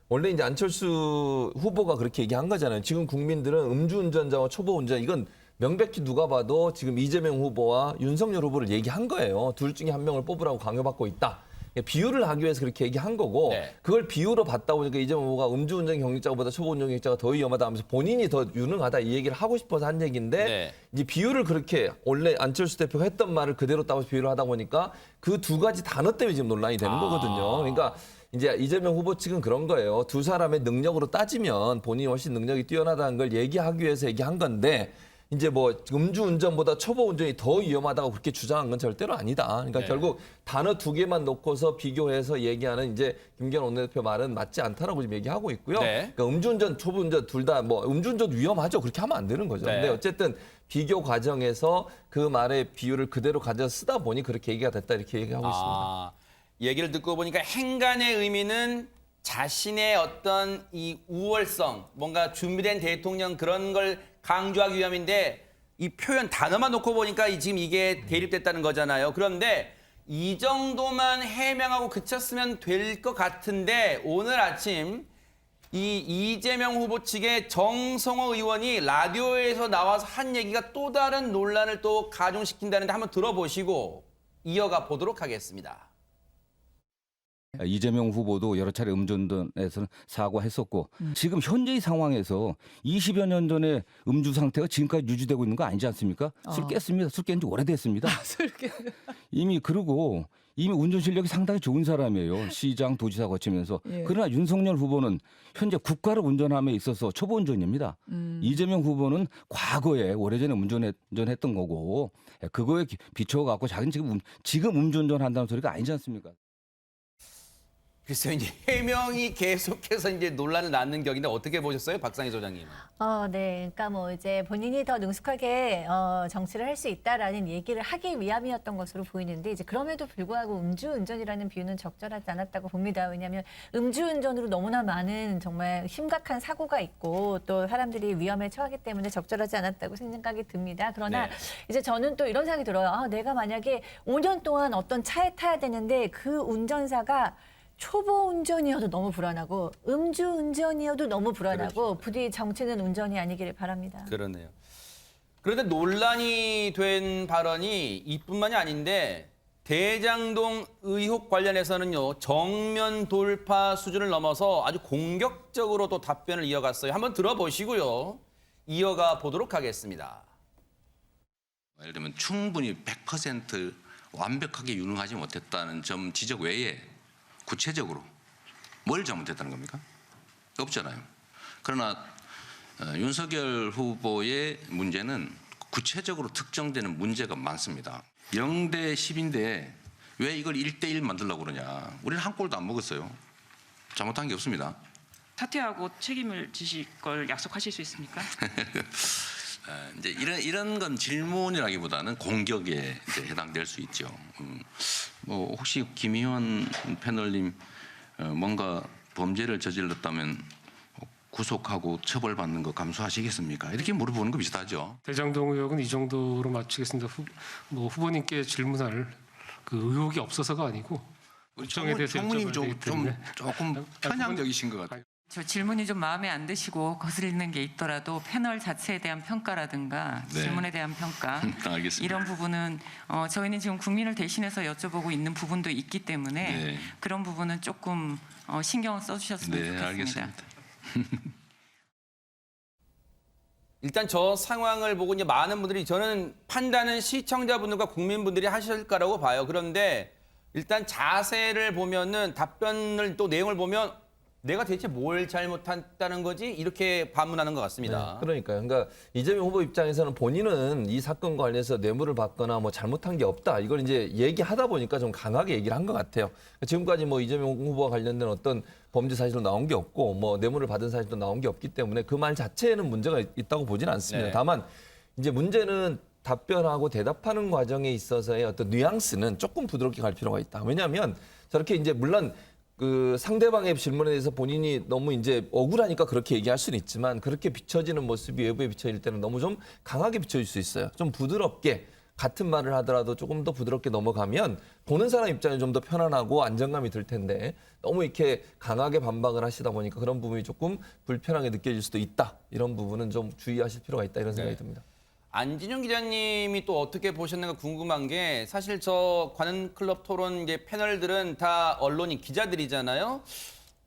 원래 이제 안철수 후보가 그렇게 얘기한 거잖아요. 지금 국민들은 음주운전자와 초보 운전 이건 명백히 누가 봐도 지금 이재명 후보와 윤석열 후보를 얘기한 거예요. 둘 중에 한 명을 뽑으라고 강요받고 있다. 비유를 하기 위해서 그렇게 얘기한 거고 네. 그걸 비유로 봤다 보니까 이재명 후보가 음주운전 경력자보다 초보운전 경력자가 더 위험하다 하면서 본인이 더 유능하다 이 얘기를 하고 싶어서 한 얘기인데 네. 이제 비유를 그렇게 원래 안철수 대표가 했던 말을 그대로 따서 비유를 하다 보니까 그 두 가지 단어 때문에 지금 논란이 되는 거거든요. 그러니까 이제 이재명 후보 측은 그런 거예요. 두 사람의 능력으로 따지면 본인이 훨씬 능력이 뛰어나다는 걸 얘기하기 위해서 얘기한 건데 이제 뭐 음주운전보다 초보운전이 더 위험하다고 그렇게 주장한 건 절대로 아니다. 그러니까 네. 결국 단어 두 개만 놓고서 비교해서 얘기하는 이제 김기현 원내대표 말은 맞지 않다라고 지금 얘기하고 있고요. 네. 그러니까 음주운전, 초보운전 둘 다 뭐 음주운전 위험하죠. 그렇게 하면 안 되는 거죠. 네. 근데 어쨌든 비교 과정에서 그 말의 비율을 그대로 가져 쓰다 보니 그렇게 얘기가 됐다 이렇게 얘기하고 있습니다. 얘기를 듣고 보니까 행간의 의미는 자신의 어떤 이 우월성, 뭔가 준비된 대통령 그런 걸 강조하기 위함인데 이 표현 단어만 놓고 보니까 지금 이게 대립됐다는 거잖아요. 그런데 이 정도만 해명하고 그쳤으면 될 것 같은데 오늘 아침 이 이재명 후보 측의 정성호 의원이 라디오에서 나와서 한 얘기가 또 다른 논란을 또 가중시킨다는데 한번 들어보시고 이어가 보도록 하겠습니다. 이재명 후보도 여러 차례 음주운전에서는 사과했었고 지금 현재의 상황에서 20여 년 전에 음주 상태가 지금까지 유지되고 있는 거 아니지 않습니까? 술 깼습니다. 술 깬 지 오래됐습니다. 이미 그러고 이미 운전 실력이 상당히 좋은 사람이에요. 시장, 도지사 거치면서. 그러나 윤석열 후보는 현재 국가를 운전함에 있어서 초보 운전입니다. 이재명 후보는 과거에 오래전에 운전했던 거고 그거에 비춰갖고 자기는 지금 음주운전 한다는 소리가 아니지 않습니까? 글쎄요, 이제 해명이 계속해서 이제 논란을 낳는 격인데 어떻게 보셨어요, 박상희 소장님? 네. 그러니까 뭐 이제 본인이 더 능숙하게 정치를 할 수 있다라는 얘기를 하기 위함이었던 것으로 보이는데 이제 그럼에도 불구하고 음주운전이라는 비유는 적절하지 않았다고 봅니다. 왜냐하면 음주운전으로 너무나 많은 정말 심각한 사고가 있고 또 사람들이 위험에 처하기 때문에 적절하지 않았다고 생각이 듭니다. 그러나 네. 이제 저는 또 이런 생각이 들어요. 내가 만약에 5년 동안 어떤 차에 타야 되는데 그 운전사가 초보 운전이어도 너무 불안하고 음주 운전이어도 너무 불안하고 부디 정치는 운전이 아니기를 바랍니다. 그러네요. 그런데 논란이 된 발언이 이뿐만이 아닌데 대장동 의혹 관련해서는요. 정면 돌파 수준을 넘어서 아주 공격적으로 또 답변을 이어갔어요. 한번 들어보시고요. 이어가 보도록 하겠습니다. 예를 들면 충분히 100% 완벽하게 유능하지 못했다는 점 지적 외에 구체적으로 뭘 잘못했다는 겁니까? 없잖아요. 그러나 윤석열 후보의 문제는 구체적으로 특정되는 문제가 많습니다. 0대 10인데 왜 이걸 1대1 만들려고 그러냐. 우리는 한 골도 안 먹었어요. 잘못한 게 없습니다. 사퇴하고 책임을 지실 걸 약속하실 수 있습니까? 이제 이런 건 질문이라기보다는 공격에 이제 해당될 수 있죠. 뭐 혹시 김희원 패널님 뭔가 범죄를 저질렀다면 구속하고 처벌받는 거 감수하시겠습니까? 이렇게 물어보는 거 비슷하죠. 대장동 의혹은 이 정도로 마치겠습니다. 후보님께 질문할 그 의혹이 없어서가 아니고 국정에 대해서 총무님 여쭤봐야 되기 때문에. 조금 편향적이신 것 같아요. 저 질문이 좀 마음에 안 드시고 거슬리는 게 있더라도 패널 자체에 대한 평가라든가 네. 질문에 대한 평가 알겠습니다. 이런 부분은 저희는 지금 국민을 대신해서 여쭤보고 있는 부분도 있기 때문에 네. 그런 부분은 조금 신경을 써주셨으면 네, 좋겠습니다. 알겠습니다. 일단 저 상황을 보고 이제 많은 분들이 저는 판단은 시청자분들과 국민분들이 하실 거라고 봐요. 그런데 일단 자세를 보면은 답변을 또 내용을 보면 내가 대체 뭘 잘못했다는 거지? 이렇게 반문하는 것 같습니다. 네, 그러니까요. 그러니까 이재명 후보 입장에서는 본인은 이 사건 관련해서 뇌물을 받거나 뭐 잘못한 게 없다. 이걸 이제 얘기하다 보니까 좀 강하게 얘기를 한 것 같아요. 지금까지 뭐 이재명 후보와 관련된 어떤 범죄 사실도 나온 게 없고 뭐 뇌물을 받은 사실도 나온 게 없기 때문에 그 말 자체에는 문제가 있다고 보지는 않습니다. 네. 다만 이제 문제는 답변하고 대답하는 과정에 있어서의 어떤 뉘앙스는 조금 부드럽게 갈 필요가 있다. 왜냐하면 저렇게 이제 물론 그 상대방의 질문에 대해서 본인이 너무 이제 억울하니까 그렇게 얘기할 수는 있지만 그렇게 비춰지는 모습이 외부에 비춰질 때는 너무 좀 강하게 비춰질 수 있어요. 좀 부드럽게 같은 말을 하더라도 조금 더 부드럽게 넘어가면 보는 사람 입장에 좀 더 편안하고 안정감이 들 텐데 너무 이렇게 강하게 반박을 하시다 보니까 그런 부분이 조금 불편하게 느껴질 수도 있다. 이런 부분은 좀 주의하실 필요가 있다 이런 생각이 듭니다. 안진용 기자님이 또 어떻게 보셨는가 궁금한 게 사실 저 관훈클럽 토론 이제 패널들은 다 언론인 기자들이잖아요.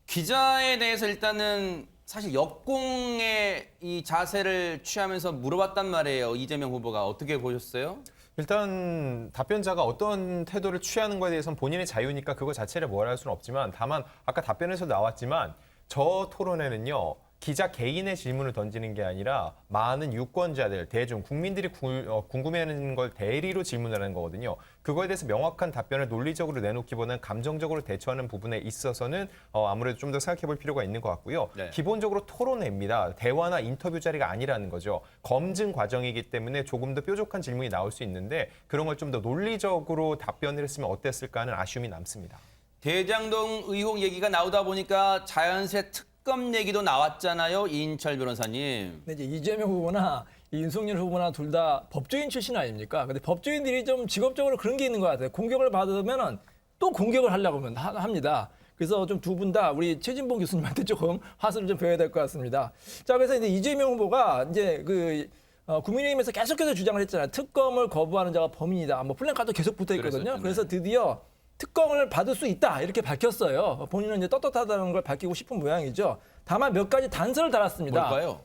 기자에 대해서 일단은 사실 역공의 이 자세를 취하면서 물어봤단 말이에요. 이재명 후보가 어떻게 보셨어요? 일단 답변자가 어떤 태도를 취하는 것에 대해서는 본인의 자유니까 그거 자체를 뭐라 할 수는 없지만 다만 아까 답변에서 나왔지만 저 토론회는요. 기자 개인의 질문을 던지는 게 아니라 많은 유권자들, 대중, 국민들이 궁금해하는 걸 대리로 질문을 하는 거거든요. 그거에 대해서 명확한 답변을 논리적으로 내놓기보다는 감정적으로 대처하는 부분에 있어서는 아무래도 좀 더 생각해 볼 필요가 있는 것 같고요. 네. 기본적으로 토론회입니다. 대화나 인터뷰 자리가 아니라는 거죠. 검증 과정이기 때문에 조금 더 뾰족한 질문이 나올 수 있는데 그런 걸 좀 더 논리적으로 답변을 했으면 어땠을까 하는 아쉬움이 남습니다. 대장동 의혹 얘기가 나오다 보니까 자연스레 특검 얘기도 나왔잖아요. 이인철 변호사님. 근데 이제 이재명 후보나 윤석열 후보나 둘 다 법조인 출신 아닙니까? 근데 법조인들이 좀 직업적으로 그런 게 있는 것 같아요. 공격을 받으면은 또 공격을 하려고 합니다. 그래서 좀 두 분 다 우리 최진봉 교수님한테 조금 화수를 좀 배워야 될 것 같습니다. 자, 그래서 이제 이재명 후보가 이제 국민의힘에서 계속해서 주장을 했잖아요. 특검을 거부하는 자가 범인이다. 뭐 플랜카드 계속 붙어 있거든요. 그랬었죠, 네. 그래서 드디어 특검을 받을 수 있다 이렇게 밝혔어요. 본인은 이제 떳떳하다는 걸 밝히고 싶은 모양이죠. 다만 몇 가지 단서를 달았습니다. 뭘까요?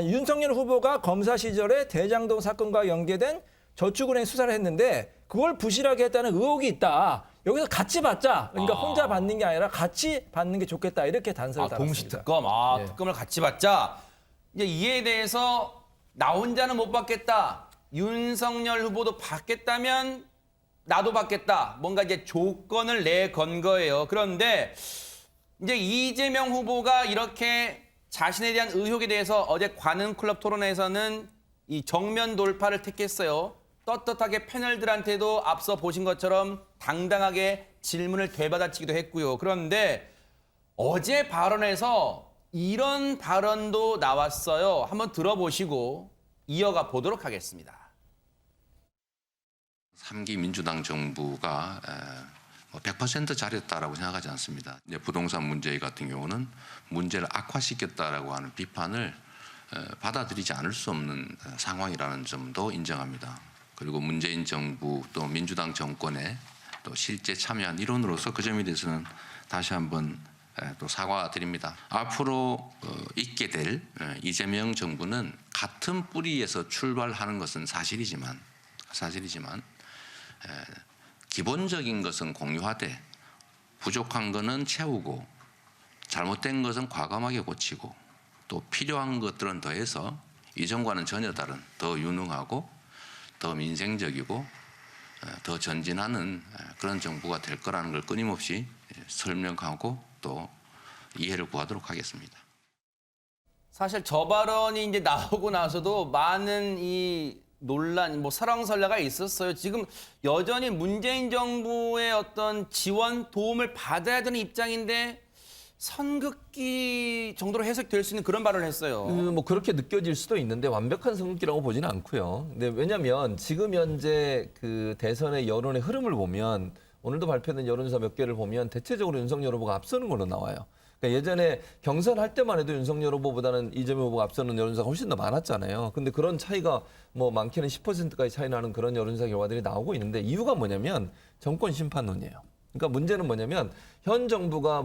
윤석열 후보가 검사 시절에 대장동 사건과 연계된 저축은행 수사를 했는데 그걸 부실하게 했다는 의혹이 있다. 여기서 같이 받자. 그러니까 혼자 받는 게 아니라 같이 받는 게 좋겠다. 이렇게 단서를 달았습니다. 동시 특검. 예. 특검을 같이 받자. 이제 이에 대해서 나 혼자는 못 받겠다. 윤석열 후보도 받겠다면 나도 받겠다. 뭔가 이제 조건을 내건 거예요. 그런데 이제 이재명 후보가 이렇게 자신에 대한 의혹에 대해서 어제 관훈클럽 토론회에서는 이 정면 돌파를 택했어요. 떳떳하게 패널들한테도 앞서 보신 것처럼 당당하게 질문을 되받아치기도 했고요. 그런데 어제 발언에서 이런 발언도 나왔어요. 한번 들어보시고 이어가 보도록 하겠습니다. 3기 민주당 정부가 100% 잘했다라고 생각하지 않습니다. 이제 부동산 문제 같은 경우는 문제를 악화시켰다라고 하는 비판을 받아들이지 않을 수 없는 상황이라는 점도 인정합니다. 그리고 문재인 정부 또 민주당 정권에 또 실제 참여한 일원으로서 그 점에 대해서는 다시 한번 또 사과드립니다. 앞으로 있게 될 이재명 정부는 같은 뿌리에서 출발하는 것은 사실이지만 기본적인 것은 공유하되 부족한 것은 채우고 잘못된 것은 과감하게 고치고 또 필요한 것들은 더해서 이전과는 전혀 다른 더 유능하고 더 민생적이고 더 전진하는 그런 정부가 될 거라는 걸 끊임없이 설명하고 또 이해를 구하도록 하겠습니다. 사실 저 발언이 이제 나오고 나서도 많은 이 논란, 설왕설래가 있었어요. 지금 여전히 문재인 정부의 어떤 지원, 도움을 받아야 되는 입장인데 선긋기 정도로 해석될 수 있는 그런 발언을 했어요. 그렇게 느껴질 수도 있는데 완벽한 선긋기라고 보지는 않고요. 근데 왜냐하면 지금 현재 그 대선의 여론의 흐름을 보면 오늘도 발표된 여론조사 몇 개를 보면 대체적으로 윤석열 후보가 앞서는 걸로 나와요. 그러니까 예전에 경선할 때만 해도 윤석열 후보보다는 이재명 후보가 앞서는 여론조사가 훨씬 더 많았잖아요. 근데 그런 차이가 많게는 10%까지 차이 나는 그런 여론조사 결과들이 나오고 있는데 이유가 뭐냐면 정권 심판론이에요. 그러니까 문제는 뭐냐면 현 정부가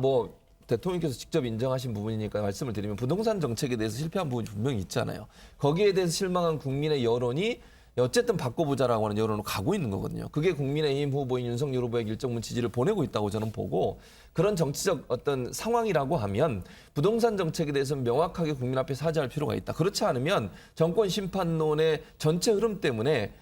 대통령께서 직접 인정하신 부분이니까 말씀을 드리면 부동산 정책에 대해서 실패한 부분이 분명히 있잖아요. 거기에 대해서 실망한 국민의 여론이 어쨌든 바꿔보자라고 하는 여론으로 가고 있는 거거든요. 그게 국민의힘 후보인 윤석열 후보에게 일정 부분 지지를 보내고 있다고 저는 보고 그런 정치적 어떤 상황이라고 하면 부동산 정책에 대해서는 명확하게 국민 앞에 사죄할 필요가 있다. 그렇지 않으면 정권 심판론의 전체 흐름 때문에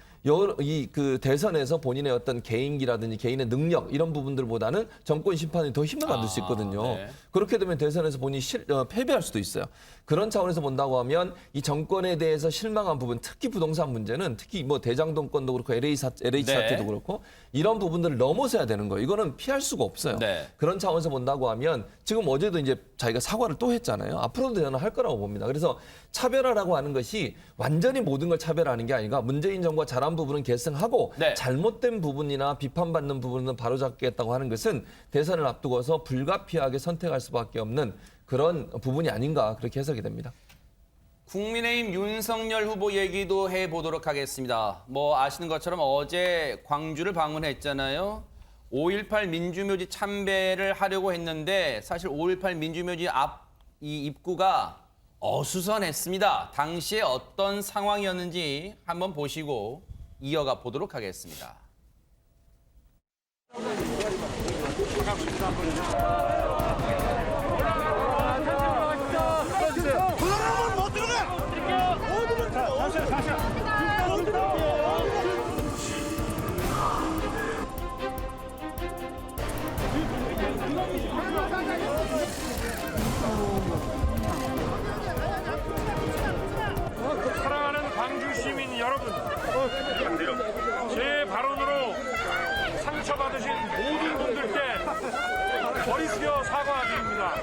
그 대선에서 본인의 어떤 개인기라든지 개인의 능력 이런 부분들보다는 정권 심판이 더 힘을 받을 수 있거든요. 네. 그렇게 되면 대선에서 본인이 패배할 수도 있어요. 그런 차원에서 본다고 하면 이 정권에 대해서 실망한 부분, 특히 부동산 문제는 특히 대장동 건도 그렇고 LH 사태도 그렇고 이런 부분들을 넘어서야 되는 거예요. 이거는 피할 수가 없어요. 네. 그런 차원에서 본다고 하면 지금 어제도 이제 자기가 사과를 또 했잖아요. 앞으로도 저는 할 거라고 봅니다. 그래서 차별화라고 하는 것이 완전히 모든 걸 차별하는 게 아니라 문재인 정부가 잘한 부분은 계승하고 네. 잘못된 부분이나 비판받는 부분은 바로잡겠다고 하는 것은 대선을 앞두고서 불가피하게 선택할 수밖에 없는 그런 부분이 아닌가 그렇게 해석이 됩니다. 국민의힘 윤석열 후보 얘기도 해보도록 하겠습니다. 아시는 것처럼 어제 광주를 방문했잖아요. 5.18 민주묘지 참배를 하려고 했는데 사실 5.18 민주묘지 앞 이 입구가 어수선했습니다. 당시에 어떤 상황이었는지 한번 보시고 이어가 보도록 하겠습니다. 머리 숙여 사과드립니다.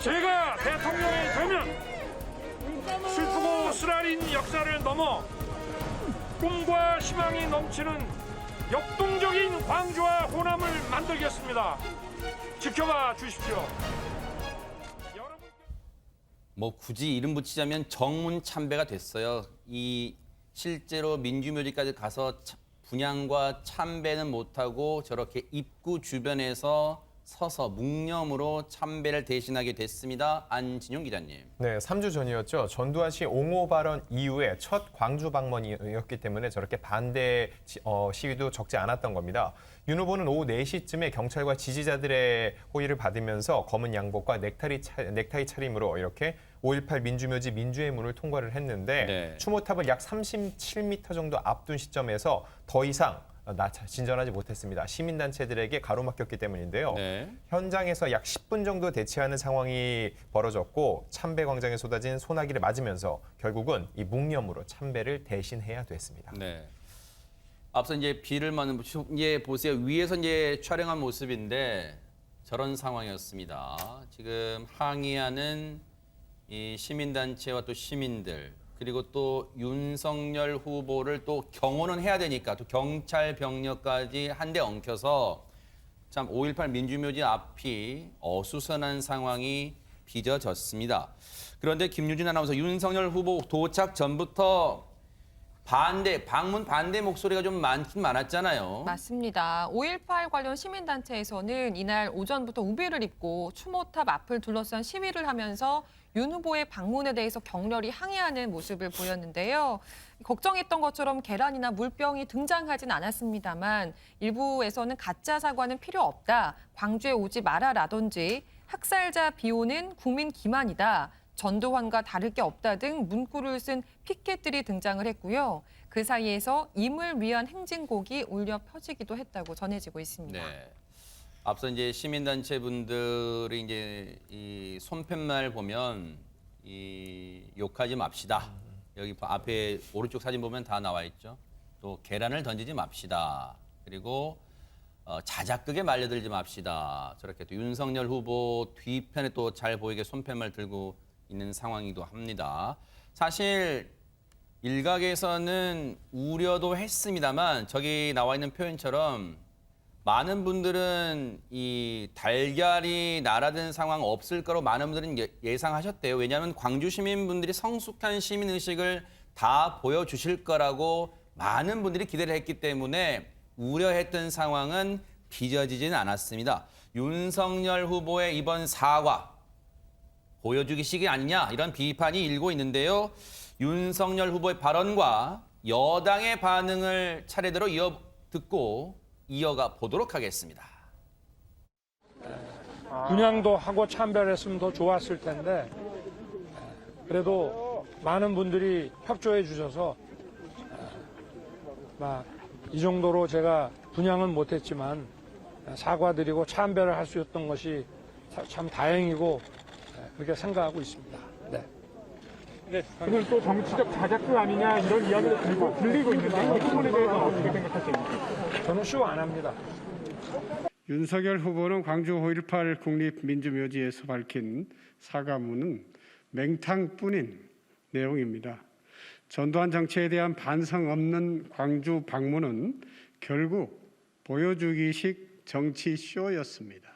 제가 대통령이 되면 슬프고 쓰라린 역사를 넘어 꿈과 희망이 넘치는 역동적인 광주와 호남을 만들겠습니다. 지켜봐 주십시오. 뭐 굳이 이름 붙이자면 정문참배가 됐어요. 이 실제로 민주묘지까지 가서 분향과 참배는 못하고 저렇게 입구 주변에서 서서 묵념으로 참배를 대신하게 됐습니다. 안진용 기자님. 네, 3주 전이었죠. 전두환 씨 옹호 발언 이후에 첫 광주 방문이었기 때문에 저렇게 반대 시위도 적지 않았던 겁니다. 윤 후보는 오후 4시쯤에 경찰과 지지자들의 호의를 받으면서 검은 양복과 넥타이 차림으로 이렇게 5.18 민주묘지 민주의 문을 통과를 했는데 네. 추모탑을 약 37m 정도 앞둔 시점에서 더 이상 진전하지 못했습니다. 시민단체들에게 가로막혔기 때문인데요. 네. 현장에서 약 10분 정도 대치하는 상황이 벌어졌고 참배 광장에 쏟아진 소나기를 맞으면서 결국은 이 묵념으로 참배를 대신해야 됐습니다. 네. 앞서 이제 비를 맞는 이제 보세요. 위에서 이제 촬영한 모습인데 저런 상황이었습니다. 지금 항의하는 이 시민단체와 또 시민들 그리고 또 윤석열 후보를 또 경호는 해야 되니까 또 경찰 병력까지 한데 엉켜서 참 5.18 민주묘지 앞이 어수선한 상황이 빚어졌습니다. 그런데 김유진 아나운서 윤석열 후보 도착 전부터 방문 반대 목소리가 좀 많긴 많았잖아요. 맞습니다. 5.18 관련 시민단체에서는 이날 오전부터 우비를 입고 추모탑 앞을 둘러싼 시위를 하면서 윤 후보의 방문에 대해서 격렬히 항의하는 모습을 보였는데요. 걱정했던 것처럼 계란이나 물병이 등장하진 않았습니다만 일부에서는 가짜 사과는 필요 없다, 광주에 오지 마라라든지 학살자 비호는 국민 기만이다, 전두환과 다를 게 없다 등 문구를 쓴 피켓들이 등장을 했고요. 그 사이에서 임을 위한 행진곡이 울려 펴지기도 했다고 전해지고 있습니다. 네. 앞서 이제 시민단체 분들이 이제 이 손팻말 보면 이 욕하지 맙시다. 여기 앞에 오른쪽 사진 보면 다 나와 있죠. 또 계란을 던지지 맙시다. 그리고 자작극에 말려들지 맙시다. 저렇게 또 윤석열 후보 뒤편에 또 잘 보이게 손팻말 들고 있는 상황이기도 합니다. 사실 일각에서는 우려도 했습니다만 저기 나와 있는 표현처럼 많은 분들은 이 달걀이 날아든 상황 없을 거로 많은 분들은 예상하셨대요. 왜냐하면 광주 시민분들이 성숙한 시민의식을 다 보여주실 거라고 많은 분들이 기대를 했기 때문에 우려했던 상황은 빚어지지는 않았습니다. 윤석열 후보의 이번 사과 보여주기식이 아니냐 이런 비판이 일고 있는데요. 윤석열 후보의 발언과 여당의 반응을 차례대로 듣고 이어가 보도록 하겠습니다. 분향도 하고 참배했으면 더 좋았을 텐데 그래도 많은 분들이 협조해 주셔서 이 정도로 제가 분향은 못했지만 사과드리고 참배를 할 수 있었던 것이 참 다행이고 그렇게 생각하고 있습니다. 네. 오늘 또 정치적 자작극 아니냐 이런 이야기도 들리고 있는데 이 부분에 대해서 어떻게 생각하십니까? 저는 쇼 안 합니다. 윤석열 후보는 광주 5.18 국립민주묘지에서 밝힌 사과문은 맹탕뿐인 내용입니다. 전두환 정치에 대한 반성 없는 광주 방문은 결국 보여주기식 정치 쇼였습니다.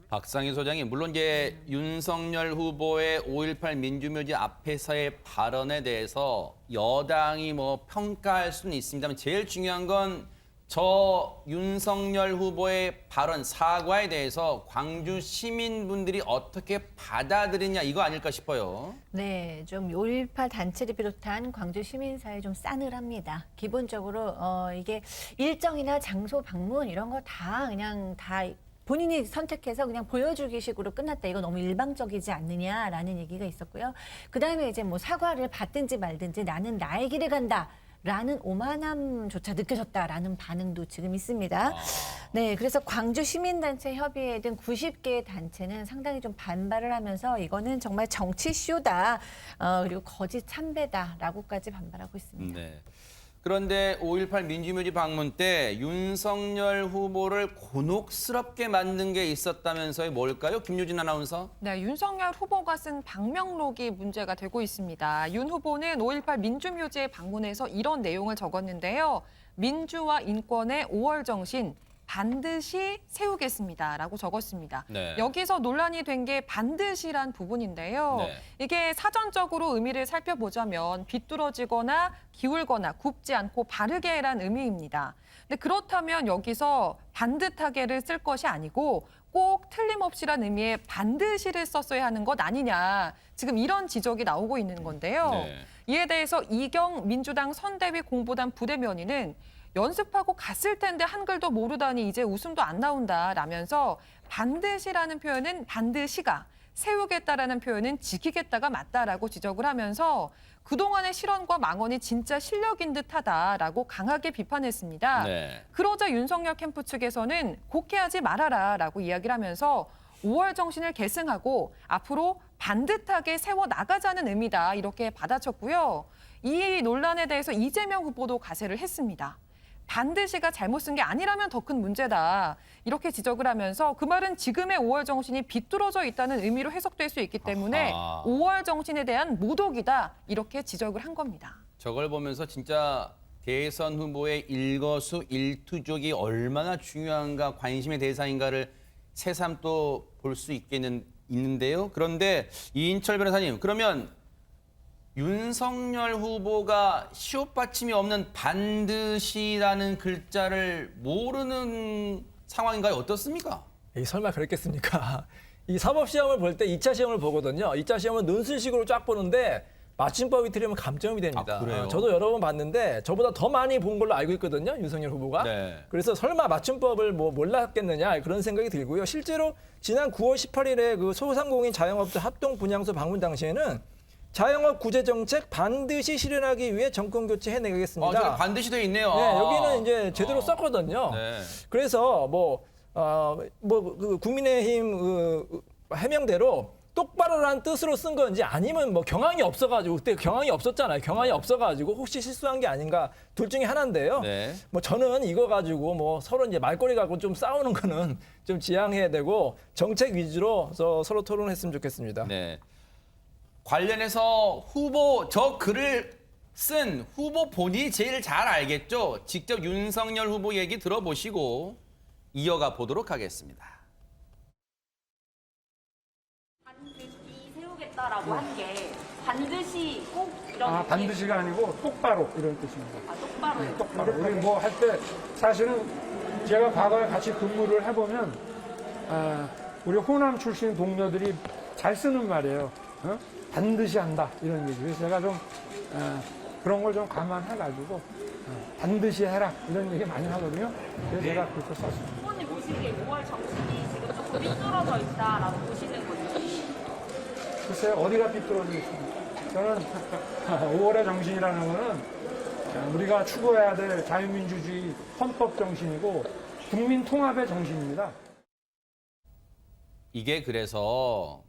박상희 소장이 물론 이제 윤석열 후보의 5.18 민주묘지 앞에서의 발언에 대해서 여당이 뭐 평가할 수는 있습니다만 제일 중요한 건 저 윤석열 후보의 발언 사과에 대해서 광주 시민분들이 어떻게 받아들이냐 이거 아닐까 싶어요. 네, 좀 5.18 단체를 비롯한 광주 시민사회 좀 싸늘합니다. 기본적으로 이게 일정이나 장소 방문 이런 거 다 그냥 다 본인이 선택해서 그냥 보여주기식으로 끝났다. 이거 너무 일방적이지 않느냐라는 얘기가 있었고요. 그다음에 이제 뭐 사과를 받든지 말든지 나는 나의 길을 간다. 라는 오만함조차 느껴졌다라는 반응도 지금 있습니다. 네, 그래서 광주 시민단체 협의회 등 90개의 단체는 상당히 좀 반발을 하면서 이거는 정말 정치 쇼다, 그리고 거짓 참배다라고까지 반발하고 있습니다. 네. 그런데 5.18 민주묘지 방문 때 윤석열 후보를 곤혹스럽게 만든 게 있었다면서요. 뭘까요? 김유진 아나운서. 네, 윤석열 후보가 쓴 방명록이 문제가 되고 있습니다. 윤 후보는 5.18 민주묘지에 방문해서 이런 내용을 적었는데요. 민주와 인권의 5월 정신 반드시 세우겠습니다라고 적었습니다. 네. 여기서 논란이 된 게 반드시란 부분인데요. 네. 이게 사전적으로 의미를 살펴보자면 비뚤어지거나 기울거나 굽지 않고 바르게란 의미입니다. 근데 그렇다면 여기서 반듯하게를 쓸 것이 아니고 꼭 틀림없이란 의미의 반드시를 썼어야 하는 것 아니냐. 지금 이런 지적이 나오고 있는 건데요. 네. 이에 대해서 이경 민주당 선대위 공보단 부대변인은 연습하고 갔을 텐데 한글도 모르다니 이제 웃음도 안 나온다라면서 반드시라는 표현은 반드시가, 세우겠다라는 표현은 지키겠다가 맞다라고 지적을 하면서 그동안의 실언과 망언이 진짜 실력인 듯하다라고 강하게 비판했습니다. 네. 그러자 윤석열 캠프 측에서는 곡해하지 말아라라고 이야기를 하면서 5월 정신을 계승하고 앞으로 반듯하게 세워나가자는 의미다 이렇게 받아쳤고요. 이 논란에 대해서 이재명 후보도 가세를 했습니다. 반드시가 잘못 쓴 게 아니라면 더 큰 문제다. 이렇게 지적을 하면서 그 말은 지금의 5월 정신이 비뚤어져 있다는 의미로 해석될 수 있기 때문에 아하. 5월 정신에 대한 모독이다. 이렇게 지적을 한 겁니다. 저걸 보면서 진짜 대선 후보의 일거수일투족이 얼마나 중요한가, 관심의 대상인가를 새삼 또 볼 수 있는데요. 그런데 이인철 변호사님, 그러면 윤석열 후보가 시옷 받침이 없는 반드시라는 글자를 모르는 상황인가요? 어떻습니까? 설마 그랬겠습니까? 이 사법시험을 볼 때 2차 시험을 보거든요. 2차 시험은 논술식으로 쫙 보는데 맞춤법이 틀리면 감점이 됩니다. 아, 그래요? 저도 여러 번 봤는데 저보다 더 많이 본 걸로 알고 있거든요. 윤석열 후보가. 네. 그래서 설마 맞춤법을 뭐 몰랐겠느냐 그런 생각이 들고요. 실제로 지난 9월 18일에 그 소상공인 자영업자 합동 분향소 방문 당시에는 자영업 구제 정책 반드시 실현하기 위해 정권 교체 해내겠습니다. 저기 반드시 돼 있네요. 네, 여기는 이제 제대로 썼거든요. 네. 그래서 그 국민의힘 해명대로 똑바로란 뜻으로 쓴 건지 아니면 뭐 경황이 없어가지고 그때 경황이 없었잖아요. 경황이 없어가지고 혹시 실수한 게 아닌가 둘 중에 하나인데요. 네. 뭐 저는 이거 가지고 뭐 서로 이제 말꼬리 갖고 좀 싸우는 거는 좀 지양해야 되고 정책 위주로 서로 토론했으면 좋겠습니다. 네. 관련해서 후보 저 글을 쓴 후보 본인이 제일 잘 알겠죠. 직접 윤석열 후보 얘기 들어보시고 이어가 보도록 하겠습니다. 반드시 세우겠다라고 한 게 반드시 꼭 이런 반드시가 아니고 똑바로 이런 뜻입니다. 똑바로 네, 똑바로. 우리 뭐 할 때 사실은 제가 과거에 같이 근무를 해보면 우리 호남 출신 동료들이 잘 쓰는 말이에요. 반드시 한다 이런 얘기. 그래서 제가 좀 그런 걸 좀 감안해가지고 반드시 해라 이런 얘기 많이 하거든요. 그래서 제가 그렇게 썼습니다. 후보님 보시기에 5월 정신이 지금 조금 삐뚤어져 있다라고 보시는 건지. 글쎄요, 어디가 삐뚤어져 있습니까? 저는 5월의 정신이라는 거는 우리가 추구해야 될 자유민주주의 헌법 정신이고 국민 통합의 정신입니다. 이게 그래서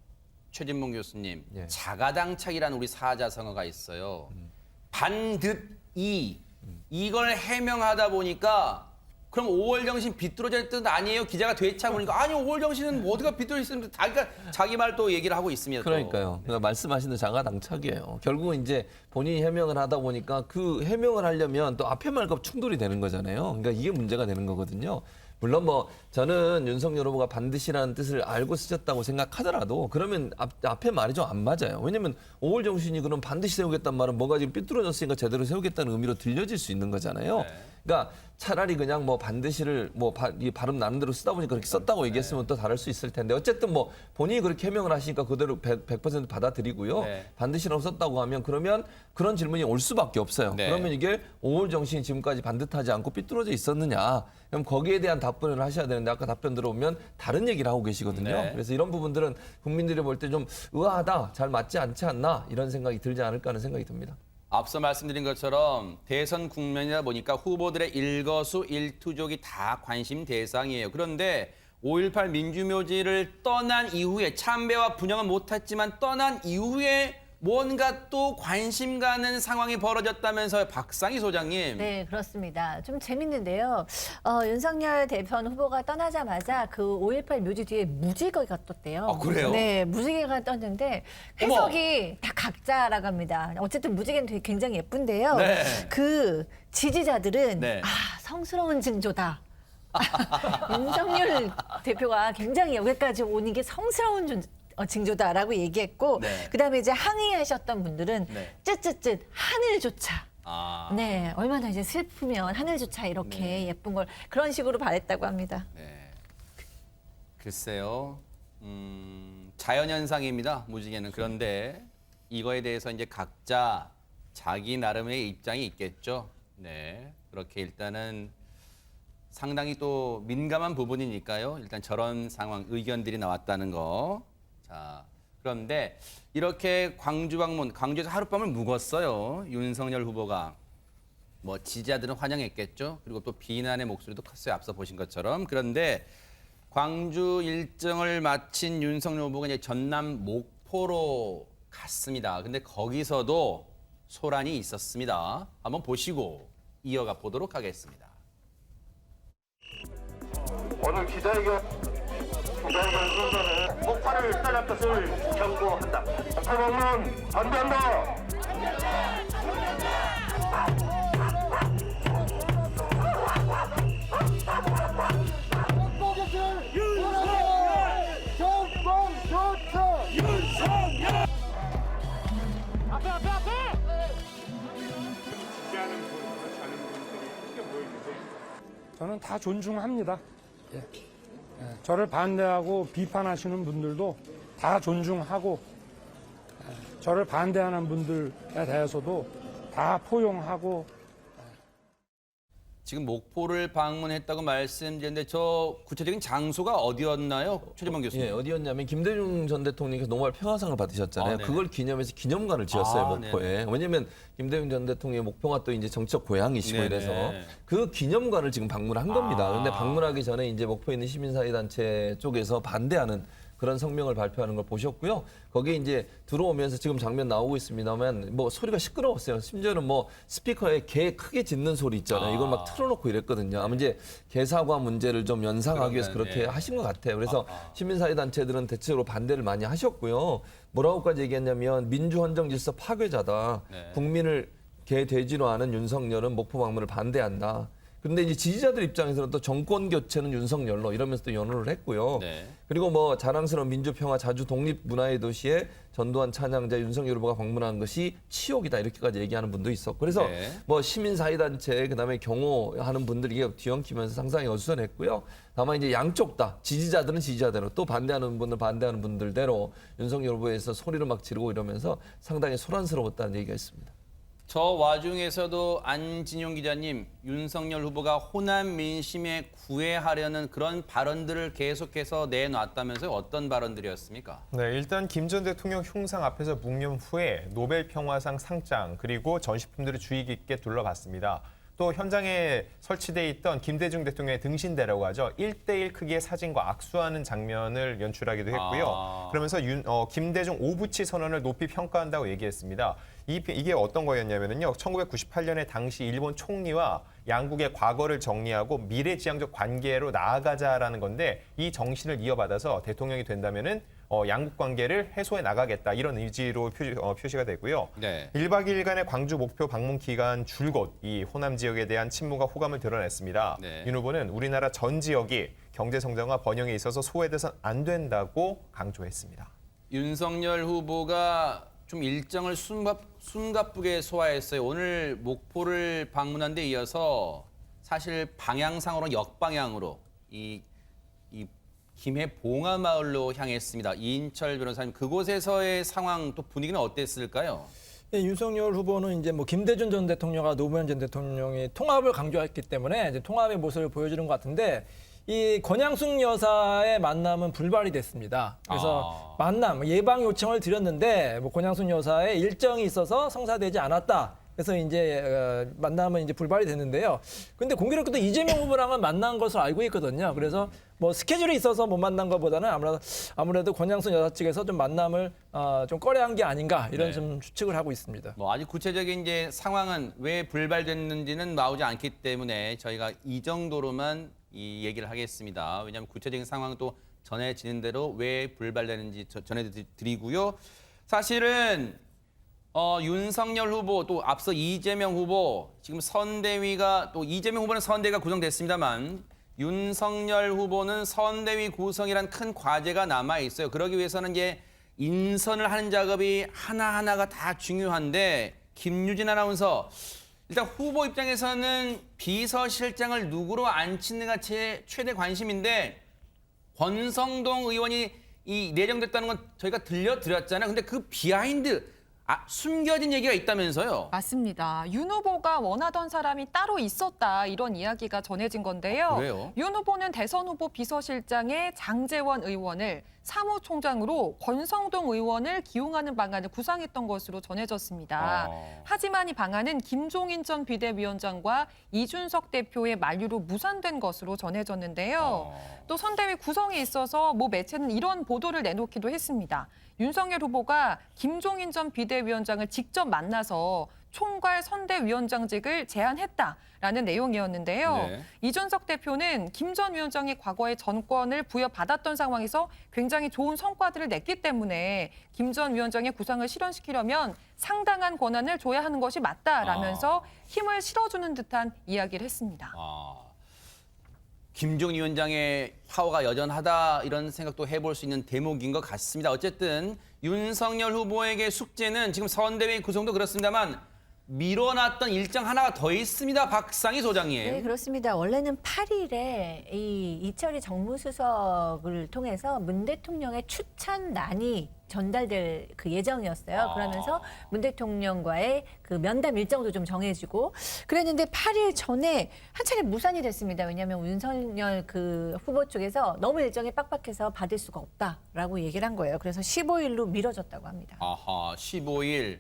최진봉 교수님, 예. 자가당착이라는 우리 사자성어가 있어요. 반듯이 이걸 해명하다 보니까 그럼 5월 정신 비뚤어질 뜻 아니에요? 기자가 되차보니까 아니 5월 정신은 어디가 비뚤어져 있습니다. 자기 말 또 얘기를 하고 있습니다. 그러니까요. 그러니까 말씀하신 자가당착이에요. 결국은 이제 본인이 해명을 하다 보니까 그 해명을 하려면 또 앞에 말과 충돌이 되는 거잖아요. 그러니까 이게 문제가 되는 거거든요. 물론 뭐 저는 윤석열 후보가 반드시라는 뜻을 알고 쓰셨다고 생각하더라도 그러면 앞에 말이 좀 안 맞아요. 왜냐면 5월 정신이 그럼 반드시 세우겠다는 말은 뭐가 지금 삐뚤어졌으니까 제대로 세우겠다는 의미로 들려질 수 있는 거잖아요. 네. 그러니까 차라리 그냥 뭐 반드시를 뭐 발음 나는 대로 쓰다 보니까 그렇게 썼다고 얘기했으면 또 다를 수 있을 텐데 어쨌든 뭐 본인이 그렇게 해명을 하시니까 그대로 100% 받아들이고요. 네. 반드시라고 썼다고 하면 그러면 그런 질문이 올 수밖에 없어요. 네. 그러면 이게 5월 정신이 지금까지 반듯하지 않고 삐뚤어져 있었느냐. 그럼 거기에 대한 답변을 하셔야 되는데 아까 답변 들어보면 다른 얘기를 하고 계시거든요. 네. 그래서 이런 부분들은 국민들이 볼 때 좀 의아하다, 잘 맞지 않지 않나 이런 생각이 들지 않을까 하는 생각이 듭니다. 앞서 말씀드린 것처럼 대선 국면이다 보니까 후보들의 일거수일투족이 다 관심 대상이에요. 그런데 5.18 민주묘지를 떠난 이후에 참배와 분영은 못했지만 떠난 이후에 뭔가 또 관심 가는 상황이 벌어졌다면서요. 박상희 소장님. 네, 그렇습니다. 좀 재밌는데요. 윤석열 대선 후보가 떠나자마자 그 5.18 묘지 뒤에 무지개가 떴대요. 아, 그래요? 네, 무지개가 떴는데 해석이 다 각자라고 합니다. 어쨌든 무지개는 되게 굉장히 예쁜데요. 네. 그 지지자들은 네. 성스러운 징조다. 윤석열 대표가 굉장히 여기까지 오는 게 성스러운 징조다라고 얘기했고, 네. 그다음에 이제 항의하셨던 분들은 네. 쯧쯧쯧 하늘조차. 아. 네, 얼마나 이제 슬프면 하늘조차 이렇게 네. 예쁜 걸 그런 식으로 바랬다고 합니다. 네. 글쎄요. 자연현상입니다. 무지개는. 그런데 이거에 대해서 이제 각자 자기 나름의 입장이 있겠죠. 네. 그렇게 일단은 상당히 또 민감한 부분이니까요. 일단 저런 상황, 의견들이 나왔다는 거. 자, 그런데 이렇게 광주 방문, 광주에서 하룻밤을 묵었어요. 윤석열 후보가. 뭐 지지자들은 환영했겠죠. 그리고 또 비난의 목소리도 컸어요. 앞서 보신 것처럼. 그런데 광주 일정을 마친 윤석열 후보가 이제 전남 목포로 갔습니다. 근데 거기서도 소란이 있었습니다. 한번 보시고 이어가 보도록 하겠습니다. 오늘 기자회견 순서는 목포를 떠날 것을 경고한다. 목포 방문 반대한다. 저는 다 존중합니다. 예. 저를 반대하고 비판하시는 분들도 다 존중하고, 저를 반대하는 분들에 대해서도 다 포용하고. 지금 목포를 방문했다고 말씀드렸는데 저 구체적인 장소가 어디였나요? 최재범 교수님. 예, 어디였냐면 김대중 전 대통령께서 노벨 평화상을 받으셨잖아요. 아, 네네. 그걸 기념해서 기념관을 지었어요, 아, 목포에. 왜냐면 김대중 전 대통령의 목포가 또 이제 정치적 고향이시고 네네. 이래서 그 기념관을 지금 방문한 겁니다. 아. 그런데 방문하기 전에 이제 목포에 있는 시민사회단체 쪽에서 반대하는 그런 성명을 발표하는 걸 보셨고요. 거기에 이제 들어오면서 지금 장면 나오고 있습니다만 뭐 소리가 시끄러웠어요. 심지어는 뭐 스피커에 개 크게 짖는 소리 있잖아요. 이걸 막 틀어놓고 이랬거든요. 아마 이제 개사과 문제를 좀 연상하기 위해서 그렇게 네. 하신 것 같아요. 그래서 시민사회 단체들은 대체적으로 반대를 많이 하셨고요. 뭐라고까지 얘기했냐면 민주헌정 질서 파괴자다. 네. 국민을 개 돼지로 하는 윤석열은 목포 방문을 반대한다. 그런데 이제 지지자들 입장에서는 또 정권 교체는 윤석열로 이러면서 또 연호를 했고요. 네. 그리고 뭐 자랑스러운 민주평화 자주 독립문화의 도시에 전두환 찬양자 윤석열 후보가 방문한 것이 치욕이다 이렇게까지 얘기하는 분도 있었고 그래서 네. 뭐 시민사회단체 그다음에 경호하는 분들이 이게 뒤엉키면서 상당히 어수선했고요. 다만 이제 양쪽 다 지지자들은 지지자대로 또 반대하는 분들 반대하는 분들대로 윤석열 후보에서 소리를 막 지르고 이러면서 상당히 소란스러웠다는 얘기가 있습니다. 저 와중에서도 안진용 기자님, 윤석열 후보가 호남 민심에 구애하려는 그런 발언들을 계속해서 내놨다면서요? 어떤 발언들이었습니까? 네, 일단 김 전 대통령 흉상 앞에서 묵념 후에 노벨 평화상 상장 그리고 전시품들을 주의 깊게 둘러봤습니다. 또 현장에 설치돼 있던 김대중 대통령의 등신대라고 하죠. 1:1 크기의 사진과 악수하는 장면을 연출하기도 했고요. 그러면서 김대중 오부치 선언을 높이 평가한다고 얘기했습니다. 이게 어떤 거였냐면요. 1998년에 당시 일본 총리와 양국의 과거를 정리하고 미래지향적 관계로 나아가자라는 건데 이 정신을 이어받아서 대통령이 된다면은 양국 관계를 해소해 나가겠다 이런 의지로 표시가 되고요. 네. 1박 2일간의 광주 목표 방문 기간 줄곧 이 호남 지역에 대한 친문과 호감을 드러냈습니다. 네. 윤 후보는 우리나라 전 지역이 경제 성장과 번영에 있어서 소외돼선 안 된다고 강조했습니다. 윤석열 후보가 좀 일정을 숨가쁘게 소화했어요. 오늘 목포를 방문한 데 이어서 사실 방향상으로 역방향으로 이 김해 봉화마을로 향했습니다. 이인철 변호사님, 그곳에서의 상황 또 분위기는 어땠을까요? 네, 윤석열 후보는 이제 뭐 김대중 전 대통령과 노무현 전 대통령이 통합을 강조했기 때문에 이제 통합의 모습을 보여주는 것 같은데 이 권양숙 여사의 만남은 불발이 됐습니다. 그래서 만남 예방 요청을 드렸는데 뭐 권양숙 여사의 일정이 있어서 성사되지 않았다 그래서 이제 만남은 이제 불발이 됐는데요. 근데 공교롭게도 이재명 후보랑은 만난 것으로 알고 있거든요. 그래서 뭐 스케줄이 있어서 못 만난 것보다는 아무래도 권양순 여사 측에서 좀 만남을 좀 꺼려한 게 아닌가 이런 네. 좀 추측을 하고 있습니다. 뭐 아직 구체적인 이제 상황은 왜 불발됐는지는 나오지 않기 때문에 저희가 이 정도로만 이 얘기를 하겠습니다. 왜냐하면 구체적인 상황은 또 전해지는 대로 왜 불발되는지 전해드리고요. 사실은 윤석열 후보 또 앞서 이재명 후보 지금 선대위가 또 이재명 후보는 선대위가 구성됐습니다만 윤석열 후보는 선대위 구성이란 큰 과제가 남아 있어요. 그러기 위해서는 이제 인선을 하는 작업이 하나하나가 다 중요한데 김유진 아나운서 일단 후보 입장에서는 비서실장을 누구로 앉히는가 최대 관심인데 권성동 의원이 이 내정됐다는 건 저희가 들려드렸잖아요. 근데 그 비하인드 숨겨진 얘기가 있다면서요? 맞습니다. 윤 후보가 원하던 사람이 따로 있었다 이런 이야기가 전해진 건데요. 그래요? 윤 후보는 대선 후보 비서실장에 장제원 의원을 사무총장으로 권성동 의원을 기용하는 방안을 구상했던 것으로 전해졌습니다. 하지만 이 방안은 김종인 전 비대위원장과 이준석 대표의 만류로 무산된 것으로 전해졌는데요. 또 선대위 구성에 있어서 모 매체는 이런 보도를 내놓기도 했습니다. 윤석열 후보가 김종인 전 비대위원장을 직접 만나서 총괄 선대위원장직을 제안했다라는 내용이었는데요. 네. 이준석 대표는 김 전 위원장이 과거에 전권을 부여받았던 상황에서 굉장히 좋은 성과들을 냈기 때문에 김 전 위원장의 구상을 실현시키려면 상당한 권한을 줘야 하는 것이 맞다라면서 힘을 실어주는 듯한 이야기를 했습니다. 김종인 위원장의 파워가 여전하다 이런 생각도 해볼 수 있는 대목인 것 같습니다. 어쨌든 윤석열 후보에게 숙제는 지금 선대위 구성도 그렇습니다만 미뤄놨던 일정 하나가 더 있습니다. 박상희 소장님. 네, 그렇습니다. 원래는 8일에 이 이철희 정무수석을 통해서 문 대통령의 추천란이 전달될 그 예정이었어요. 그러면서 문 대통령과의 그 면담 일정도 좀 정해지고 그랬는데 8일 전에 한 차례 무산이 됐습니다. 왜냐하면 윤석열 그 후보 쪽에서 너무 일정이 빡빡해서 받을 수가 없다라고 얘기를 한 거예요. 그래서 15일로 미뤄졌다고 합니다. 15일.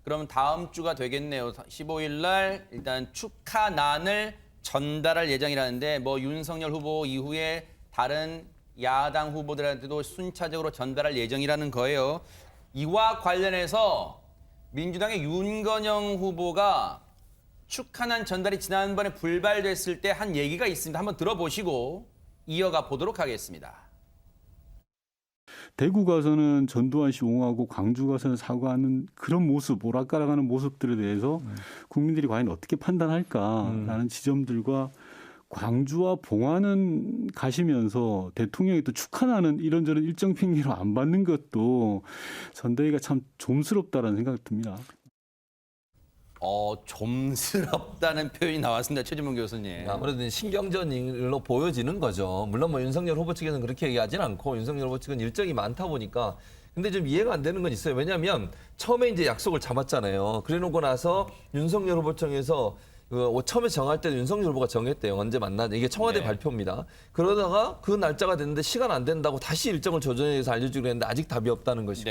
그럼 다음 주가 되겠네요. 15일 날 일단 축하난을 전달할 예정이라는데 뭐 윤석열 후보 이후에 다른 야당 후보들한테도 순차적으로 전달할 예정이라는 거예요. 이와 관련해서 민주당의 윤건영 후보가 축하난 전달이 지난번에 불발됐을 때 한 얘기가 있습니다. 한번 들어보시고 이어가 보도록 하겠습니다. 대구 가서는 전두환 씨 옹호하고 광주 가서는 사과하는 그런 모습, 오락가락하는 모습들에 대해서 국민들이 과연 어떻게 판단할까라는 지점들과 광주와 봉화는 가시면서 대통령이 또 축하나는 이런저런 일정 핑계로 안 받는 것도 선대위가 참 좀스럽다라는 생각이 듭니다. 좀스럽다는 표현이 나왔습니다. 최진봉 교수님. 아무래도 신경전일로 보여지는 거죠. 물론 뭐 윤석열 후보 측에서는 그렇게 얘기하진 않고 윤석열 후보 측은 일정이 많다 보니까 근데 좀 이해가 안 되는 건 있어요. 왜냐하면 처음에 이제 약속을 잡았잖아요. 그래놓고 나서 윤석열 후보 측에서 처음에 정할 때도 윤석열 후보가 정했대요. 언제 만나자. 이게 청와대 발표입니다. 그러다가 그 날짜가 됐는데 시간 안 된다고 다시 일정을 조정해서 알려주기로 했는데 아직 답이 없다는 것이고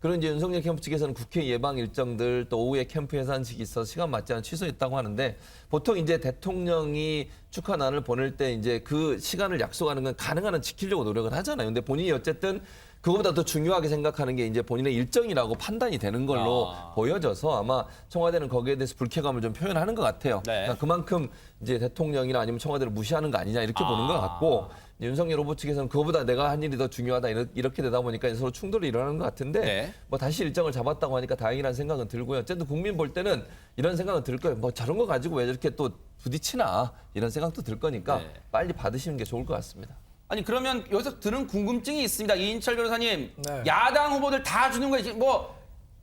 그런 이제 윤석열 캠프 측에서는 국회 예방 일정들 또 오후에 캠프 해산식이 있어서 시간 맞지 않아 취소했다고 하는데 보통 이제 대통령이 축하난을 보낼 때 이제 그 시간을 약속하는 건 가능한 한 지키려고 노력을 하잖아요. 근데 본인이 어쨌든 그거보다 더 중요하게 생각하는 게 이제 본인의 일정이라고 판단이 되는 걸로 보여져서 아마 청와대는 거기에 대해서 불쾌감을 좀 표현하는 것 같아요. 그러니까 그만큼 이제 대통령이나 아니면 청와대를 무시하는 거 아니냐 이렇게 보는 것 같고 윤석열 후보 측에서는 그거보다 내가 한 일이 더 중요하다 이렇게 되다 보니까 서로 충돌이 일어나는 것 같은데 뭐 다시 일정을 잡았다고 하니까 다행이라는 생각은 들고요. 어쨌든 국민 볼 때는 이런 생각은 들 거예요. 뭐 저런 거 가지고 왜 이렇게 또 부딪히나 이런 생각도 들 거니까 빨리 받으시는 게 좋을 것 같습니다. 아니 그러면 여기서 드는 궁금증이 있습니다. 이인철 변호사님, 야당 후보들 다 주는 거예요. 뭐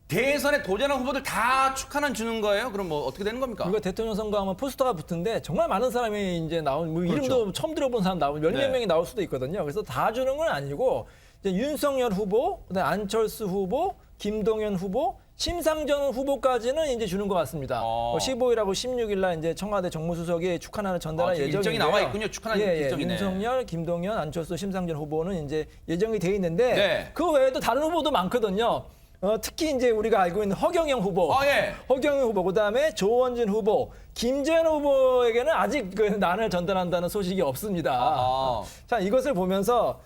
대선에 도전한 후보들 다 축하난 주는 거예요? 그럼 뭐 어떻게 되는 겁니까? 이거 대통령 선거하면 포스터가 붙은데 정말 많은 사람이 이제 나온 뭐 이름도 처음 들어본 사람 나오면 몇몇 명이 나올 수도 있거든요. 그래서 다 주는 건 아니고 이제 윤석열 후보, 그다음에 안철수 후보, 김동연 후보, 심상정 후보까지는 이제 주는 것 같습니다. 15일하고 16일 날 이제 청와대 정무수석이 축하난을 전달할 예정인데요. 일정이 나와 있군요. 축하난 일정이네. 윤석열, 김동연, 안철수, 심상정 후보는 이제 예정이 돼 있는데 그 외에도 다른 후보도 많거든요. 특히 이제 우리가 알고 있는 허경영 후보, 예. 허경영 후보, 그다음에 조원진 후보, 김재현 후보에게는 아직 그 난을 전달한다는 소식이 없습니다. 자, 이것을 보면서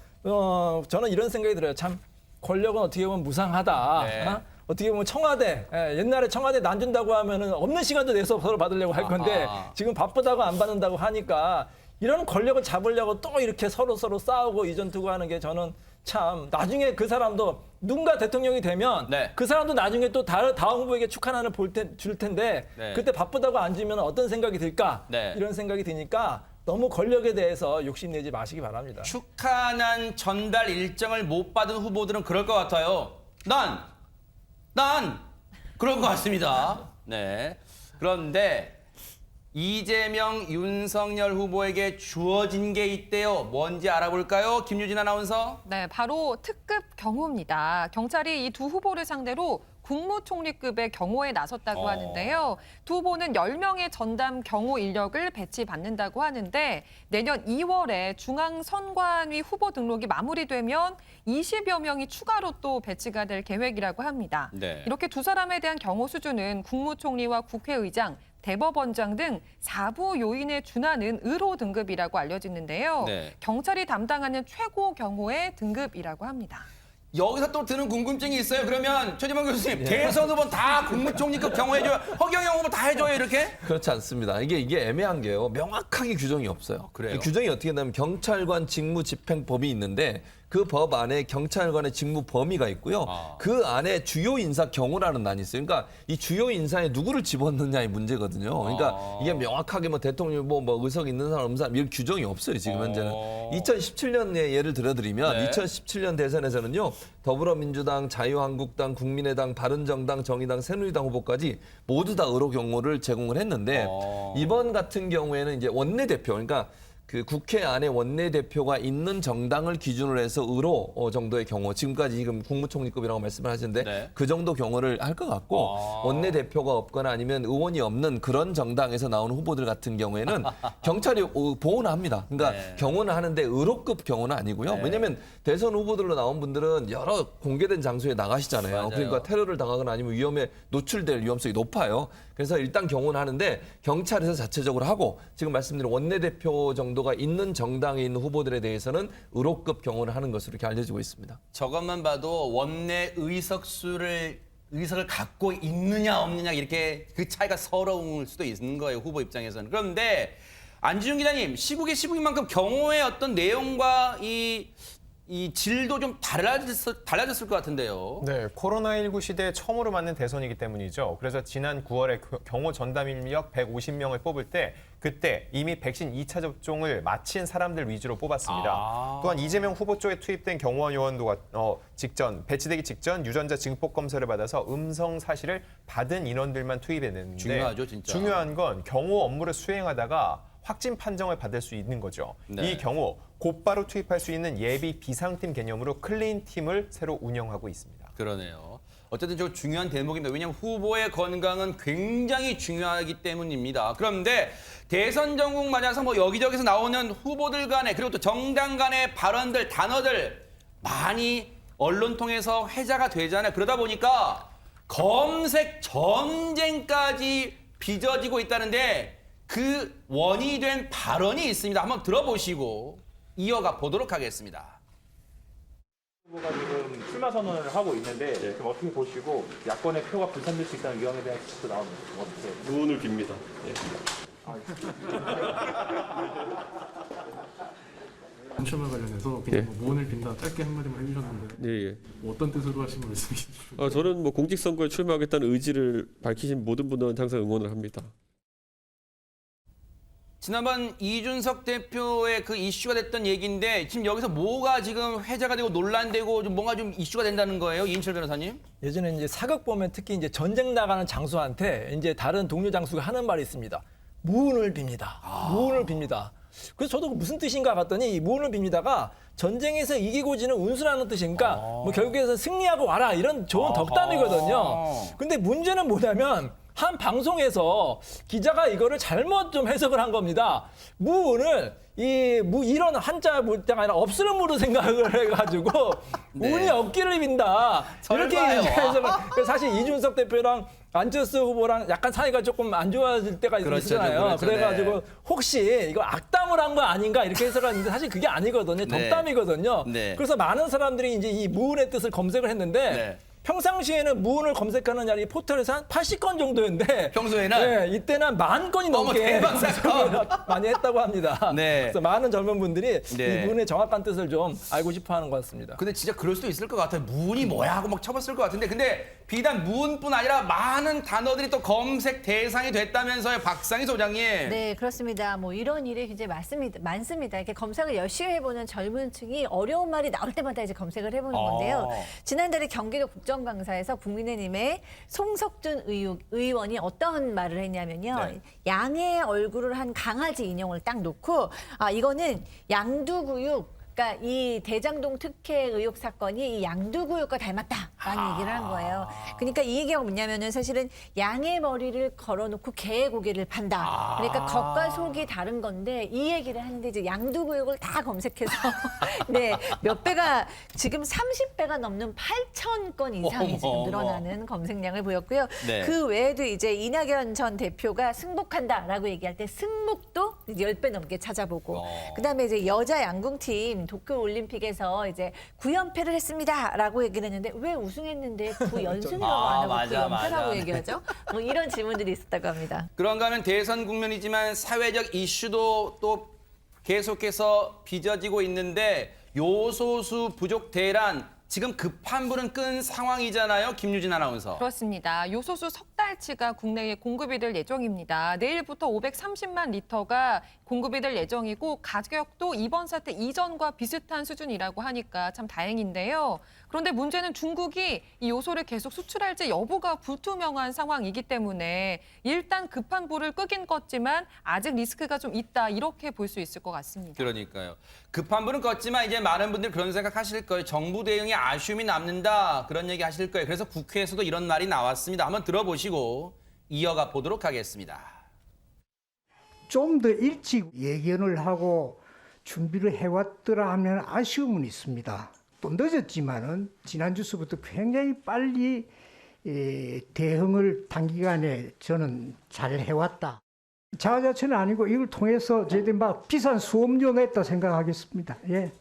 저는 이런 생각이 들어요. 참 권력은 어떻게 보면 무상하다. 네. 어떻게 보면 청와대, 옛날에 청와대 난 준다고 하면은 없는 시간도 내서 서로 받으려고 할 건데 지금 바쁘다고 안 받는다고 하니까 이런 권력을 잡으려고 또 이렇게 서로 싸우고 이전투고 하는 게 저는 참 나중에 그 사람도 누군가 대통령이 되면 그 사람도 나중에 또 다음 후보에게 축하난을 줄 텐데 그때 바쁘다고 안 주면 어떤 생각이 들까? 이런 생각이 드니까 너무 권력에 대해서 욕심내지 마시기 바랍니다. 축하난 전달 일정을 못 받은 후보들은 그럴 것 같아요. 난 그럴 것 같습니다. 네. 그런데 이재명, 윤석열 후보에게 주어진 게 있대요. 뭔지 알아볼까요? 김유진 아나운서. 네, 바로 특급 경호입니다. 경찰이 이 두 후보를 상대로 국무총리급의 경호에 나섰다고 하는데요. 두 후보는 10명의 전담 경호 인력을 배치받는다고 하는데 내년 2월에 중앙선관위 후보 등록이 마무리되면 20여 명이 추가로 또 배치가 될 계획이라고 합니다. 네. 이렇게 두 사람에 대한 경호 수준은 국무총리와 국회의장, 대법원장 등 4부 요인에 준하는 의로 등급이라고 알려지는데요. 경찰이 담당하는 최고 경호의 등급이라고 합니다. 여기서 또 드는 궁금증이 있어요. 그러면 최재만 교수님, 대선 후보는 다 국무총리급 경호해줘요? 허경영 후보 다 해줘요, 이렇게? 그렇지 않습니다. 이게 애매한 게요. 명확하게 규정이 없어요. 그래요? 규정이 어떻게 되냐면 경찰관 직무집행법이 있는데 그 법 안에 경찰관의 직무 범위가 있고요. 그 안에 주요 인사 경호라는 난이 있어요. 그러니까 이 주요 인사에 누구를 집어넣느냐의 문제거든요. 그러니까 이게 명확하게 뭐 대통령 뭐 의석 있는 사람 없는 사람 이런 규정이 없어요. 지금 현재는. 2017년에 예를 들어드리면 2017년 대선에서는요. 더불어민주당, 자유한국당, 국민의당, 바른정당, 정의당, 새누리당 후보까지 모두 다 의로 경호를 제공을 했는데 이번 같은 경우에는 이제 원내대표, 그러니까 그 국회 안에 원내대표가 있는 정당을 기준으로 해서 의로 정도의 경호, 지금까지 지금 국무총리급이라고 말씀을 하시는데 그 정도 경호를 할 것 같고 원내대표가 없거나 아니면 의원이 없는 그런 정당에서 나오는 후보들 같은 경우에는 경찰이 보호는 합니다. 그러니까 경호는 하는데 의로급 경호는 아니고요. 왜냐하면 대선 후보들로 나온 분들은 여러 공개된 장소에 나가시잖아요. 그러니까 테러를 당하거나 아니면 위험에 노출될 위험성이 높아요. 그래서 일단 경호는 하는데 경찰에서 자체적으로 하고 지금 말씀드린 원내대표 정도가 있는 정당에 있는 후보들에 대해서는 의로급 경호를 하는 것으로 이렇게 알려지고 있습니다. 저것만 봐도 원내 의석을 갖고 있느냐 없느냐 이렇게 그 차이가 서러울 수도 있는 거예요. 후보 입장에서는. 그런데 안지준 기자님, 시국인 만큼 경호의 어떤 내용과 이 질도 좀 달라졌을 것 같은데요. 네, 코로나19 시대에 처음으로 맞는 대선이기 때문이죠. 그래서 지난 9월에 경호 전담 인력 150명을 뽑을 때 그때 이미 백신 2차 접종을 마친 사람들 위주로 뽑았습니다. 또한 이재명 후보 쪽에 투입된 경호원 요원도 배치되기 직전 유전자 증폭 검사를 받아서 음성 사실을 받은 인원들만 투입해냈는데 중요하죠, 진짜. 중요한 건 경호 업무를 수행하다가 확진 판정을 받을 수 있는 거죠. 이 경우 곧바로 투입할 수 있는 예비 비상팀 개념으로 클린팀을 새로 운영하고 있습니다. 그러네요. 어쨌든 저 중요한 대목입니다. 왜냐하면 후보의 건강은 굉장히 중요하기 때문입니다. 그런데 대선 전국 맞아서 뭐 여기저기서 나오는 후보들 간에 그리고 또 정당 간의 발언들, 단어들 많이 언론 통해서 회자가 되잖아요. 그러다 보니까 검색 전쟁까지 빚어지고 있다는데 그 원인이 된 발언이 있습니다. 한번 들어보시고 이어가 보도록 하겠습니다. 후보가 지금 출마 선언을 하고 있는데 좀 어떻게 보시고 야권의 표가 분산될 수 있다는 위험에 대한 지적도 나오는데 어떻게? 무언을 빕니다. 출마 관련해서 그냥 뭐 무언을 빈다 짧게 한마디만 해주셨는데 뭐 어떤 뜻으로 하신 말씀이시죠? 저는 뭐 공직선거에 출마하겠다는 의지를 밝히신 모든 분들은 항상 응원을 합니다. 지난번 이준석 대표의 그 이슈가 됐던 얘기인데 지금 여기서 뭐가 지금 회자가 되고 논란되고 좀 뭔가 좀 이슈가 된다는 거예요, 이인철 변호사님? 예전에 이제 사극 보면 특히 이제 전쟁 나가는 장수한테 이제 다른 동료 장수가 하는 말이 있습니다. 무운을 빕니다. 무운을 빕니다. 그래서 저도 무슨 뜻인가 봤더니 이 무운을 빕니다가 전쟁에서 이기고 지는 운수라는 뜻이니까 뭐 결국에는 승리하고 와라 이런 좋은 덕담이거든요. 근데 문제는 뭐냐면 한 방송에서 기자가 이거를 잘못 좀 해석을 한 겁니다. 무운을 이런 한자 문자가 아니라 없으는 무로 생각을 해가지고 네. 운이 없기를 빈다. 이렇게 설마요. 해석을. 사실 이준석 대표랑 안철수 후보랑 약간 사이가 조금 안 좋아질 때가 그렇죠, 있잖아요. 그렇죠. 그래가지고 네. 혹시 이거 악담을 한 거 아닌가 이렇게 해석하는데 사실 그게 아니거든요. 네. 덕담이거든요. 네. 그래서 많은 사람들이 이제 이 무운의 뜻을 검색을 했는데 네. 평상시에는 무운을 검색하는 자리 포털에서 한 80건 정도였는데 평소에는? 네, 이때는 10,000건이 어머, 넘게 대박 사건. 많이 했다고 합니다. 네. 그래서 많은 젊은 분들이 네. 이 무운의 정확한 뜻을 좀 알고 싶어하는 것 같습니다. 근데 진짜 그럴 수도 있을 것 같아요. 무운이 뭐야 하고 막 쳐봤을 것 같은데 근데 비단 무운뿐 아니라 많은 단어들이 또 검색 대상이 됐다면서요. 박상희 소장님. 네, 그렇습니다. 뭐 이런 일이 굉장히 많습니다. 이렇게 검색을 열심히 해보는 젊은 층이 어려운 말이 나올 때마다 이제 검색을 해보는 건데요. 지난달에 경기도 국정감사에서 국민의힘의 송석준 의원이 어떤 말을 했냐면요. 네. 양의 얼굴을 한 강아지 인형을 딱 놓고 이거는 양두구육 그러니까 이 대장동 특혜 의혹 사건이 이 양두구육과 닮았다라는 얘기를 한 거예요. 그러니까 이 얘기가 뭐냐면은 사실은 양의 머리를 걸어놓고 개의 고기를 판다. 그러니까 겉과 속이 다른 건데 이 얘기를 하는데 이제 양두구육을 다 검색해서 네, 몇 배가 지금 30배가 넘는 8,000건 이상이 지금 늘어나는 검색량을 보였고요. 네. 그 외에도 이제 이낙연 전 대표가 승복한다라고 얘기할 때 승복도 10배 넘게 찾아보고 그다음에 이제 여자 양궁팀 도쿄올림픽에서 이제 9연패를 했습니다라고 얘기를 했는데 왜 우승했는데 9연승이라고 안 하고 맞아, 9연패라고 맞아. 얘기하죠? 뭐 이런 질문들이 있었다고 합니다. 그런가 하면 대선 국면이지만 사회적 이슈도 또 계속해서 빚어지고 있는데 요소수 부족 대란 지금 급한 불은 끈 상황이잖아요. 김유진 아나운서. 그렇습니다. 요소수 석 달치가 국내에 공급이 될 예정입니다. 내일부터 530만 리터가 공급이 될 예정이고 가격도 이번 사태 이전과 비슷한 수준이라고 하니까 참 다행인데요. 그런데 문제는 중국이 이 요소를 계속 수출할지 여부가 불투명한 상황이기 때문에 일단 급한 불을 끄긴 껐지만 아직 리스크가 좀 있다 이렇게 볼 수 있을 것 같습니다. 그러니까요. 급한 불은 껐지만 이제 많은 분들이 그런 생각하실 거예요. 정부 대응에 아쉬움이 남는다 그런 얘기 하실 거예요. 그래서 국회에서도 이런 말이 나왔습니다. 한번 들어보시고 이어가 보도록 하겠습니다. 좀 더 일찍 예견을 하고 준비를 해왔더라 하면 아쉬움은 있습니다. 또 늦었지만은 지난 주부터 굉장히 빨리 대응을 단기간에 저는 잘 해왔다. 자아자체는 아니고 이걸 통해서 저희들이 막 비싼 수업료 냈다 생각하겠습니다. 예.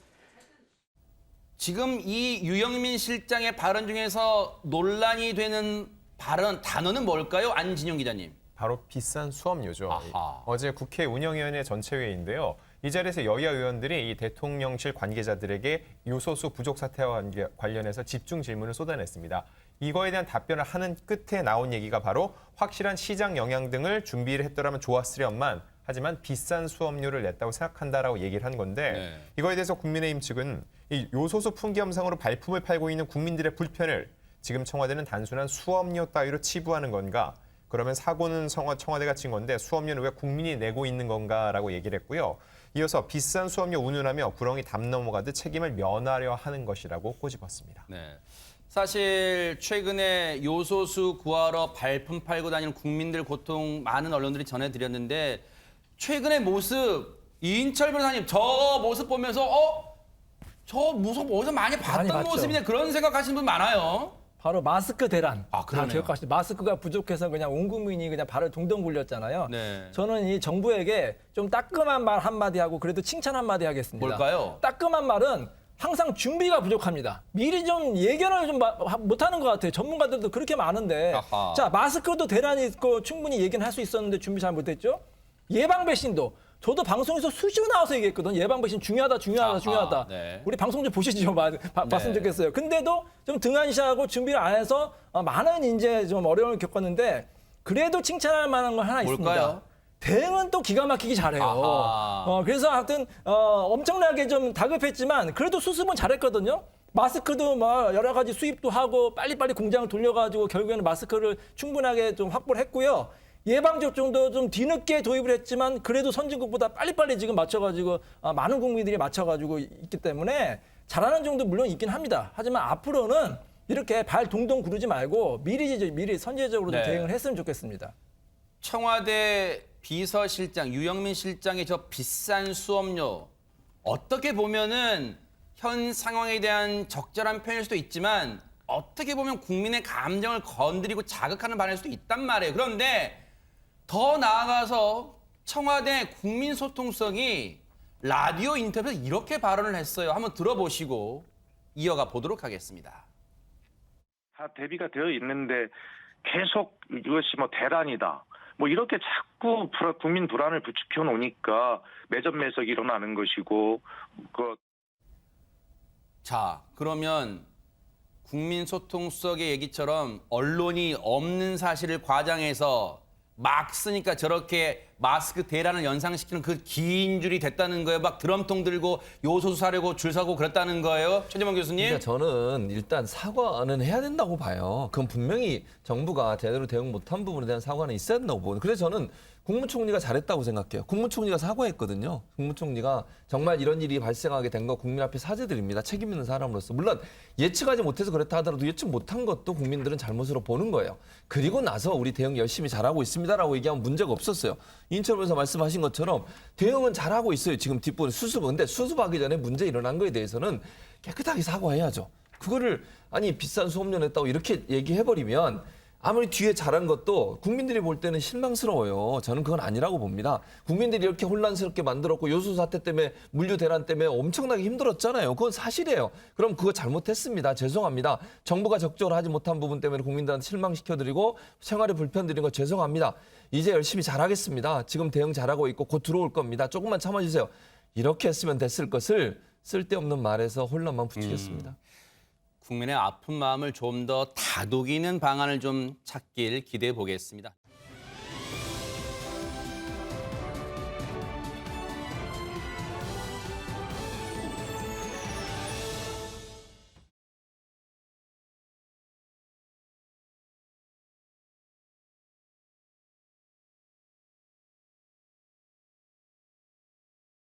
지금 이 유영민 실장의 발언 중에서 논란이 되는 발언 단어는 뭘까요? 안진용 기자님. 바로 비싼 수업료죠. 아하. 어제 국회 운영위원회 전체회의인데요. 이 자리에서 여야 의원들이 이 대통령실 관계자들에게 요소수 부족 사태와 관련해서 집중 질문을 쏟아냈습니다. 이거에 대한 답변을 하는 끝에 나온 얘기가 바로 확실한 시장 영향 등을 준비를 했더라면 좋았으련만 하지만 비싼 수업료를 냈다고 생각한다라고 얘기를 한 건데 이거에 대해서 국민의힘 측은 이 요소수 풍기염상으로 발품을 팔고 있는 국민들의 불편을 지금 청와대는 단순한 수업료 따위로 치부하는 건가? 그러면 사고는 청와대가 친 건데 수업료는 왜 국민이 내고 있는 건가라고 얘기를 했고요. 이어서 비싼 수업료 운운하며 구렁이 담 넘어가듯 책임을 면하려 하는 것이라고 꼬집었습니다. 네. 사실 최근에 요소수 구하러 발품 팔고 다니는 국민들 고통 많은 언론들이 전해드렸는데 최근의 모습 이인철 변호사님 저 모습 보면서 저 모습 어디서 많이 봤던 봤죠. 모습이네 그런 생각하시는 분 많아요. 바로 마스크 대란. 그러네요. 기억하시죠? 마스크가 부족해서 그냥 온 국민이 그냥 발을 동동 굴렸잖아요. 네. 저는 이 정부에게 좀 따끔한 말 한마디 하고 그래도 칭찬 한마디 하겠습니다. 뭘까요? 따끔한 말은 항상 준비가 부족합니다. 미리 좀 예견을 좀 못하는 것 같아요. 전문가들도 그렇게 많은데. 아하. 자, 마스크도 대란이 있고 충분히 예견할 수 있었는데 준비 잘 못했죠. 예방 백신도. 저도 방송에서 수시로 나와서 얘기했거든. 예방 백신 중요하다. 네. 우리 방송 좀 보시죠. 봤으면 좋겠어요. 근데도 좀 등한시하고 준비를 안 해서 많은 이제 좀 어려움을 겪었는데 그래도 칭찬할 만한 건 하나 뭘까요? 있습니다. 대응은 또 기가 막히게 잘해요. 그래서 하여튼 엄청나게 좀 다급했지만 그래도 수습은 잘했거든요. 마스크도 막 여러 가지 수입도 하고 빨리빨리 공장을 돌려가지고 결국에는 마스크를 충분하게 좀 확보를 했고요. 예방접종도 좀 뒤늦게 도입을 했지만 그래도 선진국보다 빨리빨리 지금 맞춰가지고 많은 국민들이 맞춰가지고 있기 때문에 잘하는 정도 물론 있긴 합니다. 하지만 앞으로는 이렇게 발 동동 구르지 말고 미리 선제적으로 좀 네. 대응을 했으면 좋겠습니다. 청와대 비서실장 유영민 실장의 저 비싼 수업료 어떻게 보면은 현 상황에 대한 적절한 표현일 수도 있지만 어떻게 보면 국민의 감정을 건드리고 자극하는 발언일 수도 있단 말이에요. 그런데 더 나아가서 청와대 국민소통성이 라디오 인터뷰에서 이렇게 발언을 했어요. 한번 들어보시고 이어가 보도록 하겠습니다. 다 대비가 되어 있는데 계속 이것이 뭐 대란이다. 뭐 이렇게 자꾸 국민 불안을 부추겨 놓으니까 매점매석이 일어나는 것이고 자, 그러면 국민소통수석의 얘기처럼 언론이 없는 사실을 과장해서 막 쓰니까 저렇게 마스크 대란을 연상시키는 그 긴 줄이 됐다는 거예요. 막 드럼통 들고 요소수 사려고 줄 서고 그랬다는 거예요. 최재범 교수님. 그러니까 저는 일단 사과는 해야 된다고 봐요. 그건 분명히 정부가 제대로 대응 못한 부분에 대한 사과는 있어야 된다고 보거든요. 그래서 저는 국무총리가 잘했다고 생각해요. 국무총리가 사과했거든요. 국무총리가 정말 이런 일이 발생하게 된 거 국민 앞에 사죄드립니다. 책임 있는 사람으로서. 물론 예측하지 못해서 그렇다 하더라도 예측 못한 것도 국민들은 잘못으로 보는 거예요. 그리고 나서 우리 대응 열심히 잘하고 있습니다라고 얘기하면 문제가 없었어요. 인천에서 말씀하신 것처럼 대응은 잘하고 있어요. 지금 뒷부분 수습. 근데 수습하기 전에 문제 일어난 거에 대해서는 깨끗하게 사과해야죠. 그거를 아니 비싼 수업료 냈다고 이렇게 얘기해버리면 아무리 뒤에 잘한 것도 국민들이 볼 때는 실망스러워요. 저는 그건 아니라고 봅니다. 국민들이 이렇게 혼란스럽게 만들었고 요소 사태 때문에 물류 대란 때문에 엄청나게 힘들었잖아요. 그건 사실이에요. 그럼 그거 잘못했습니다. 죄송합니다. 정부가 적극적으로 하지 못한 부분 때문에 국민들한테 실망시켜드리고 생활에 불편드린 거 죄송합니다. 이제 열심히 잘하겠습니다. 지금 대응 잘하고 있고 곧 들어올 겁니다. 조금만 참아주세요. 이렇게 했으면 됐을 것을 쓸데없는 말에서 혼란만 부추겼습니다. 국민의 아픈 마음을 좀 더 다독이는 방안을 좀 찾길 기대해 보겠습니다.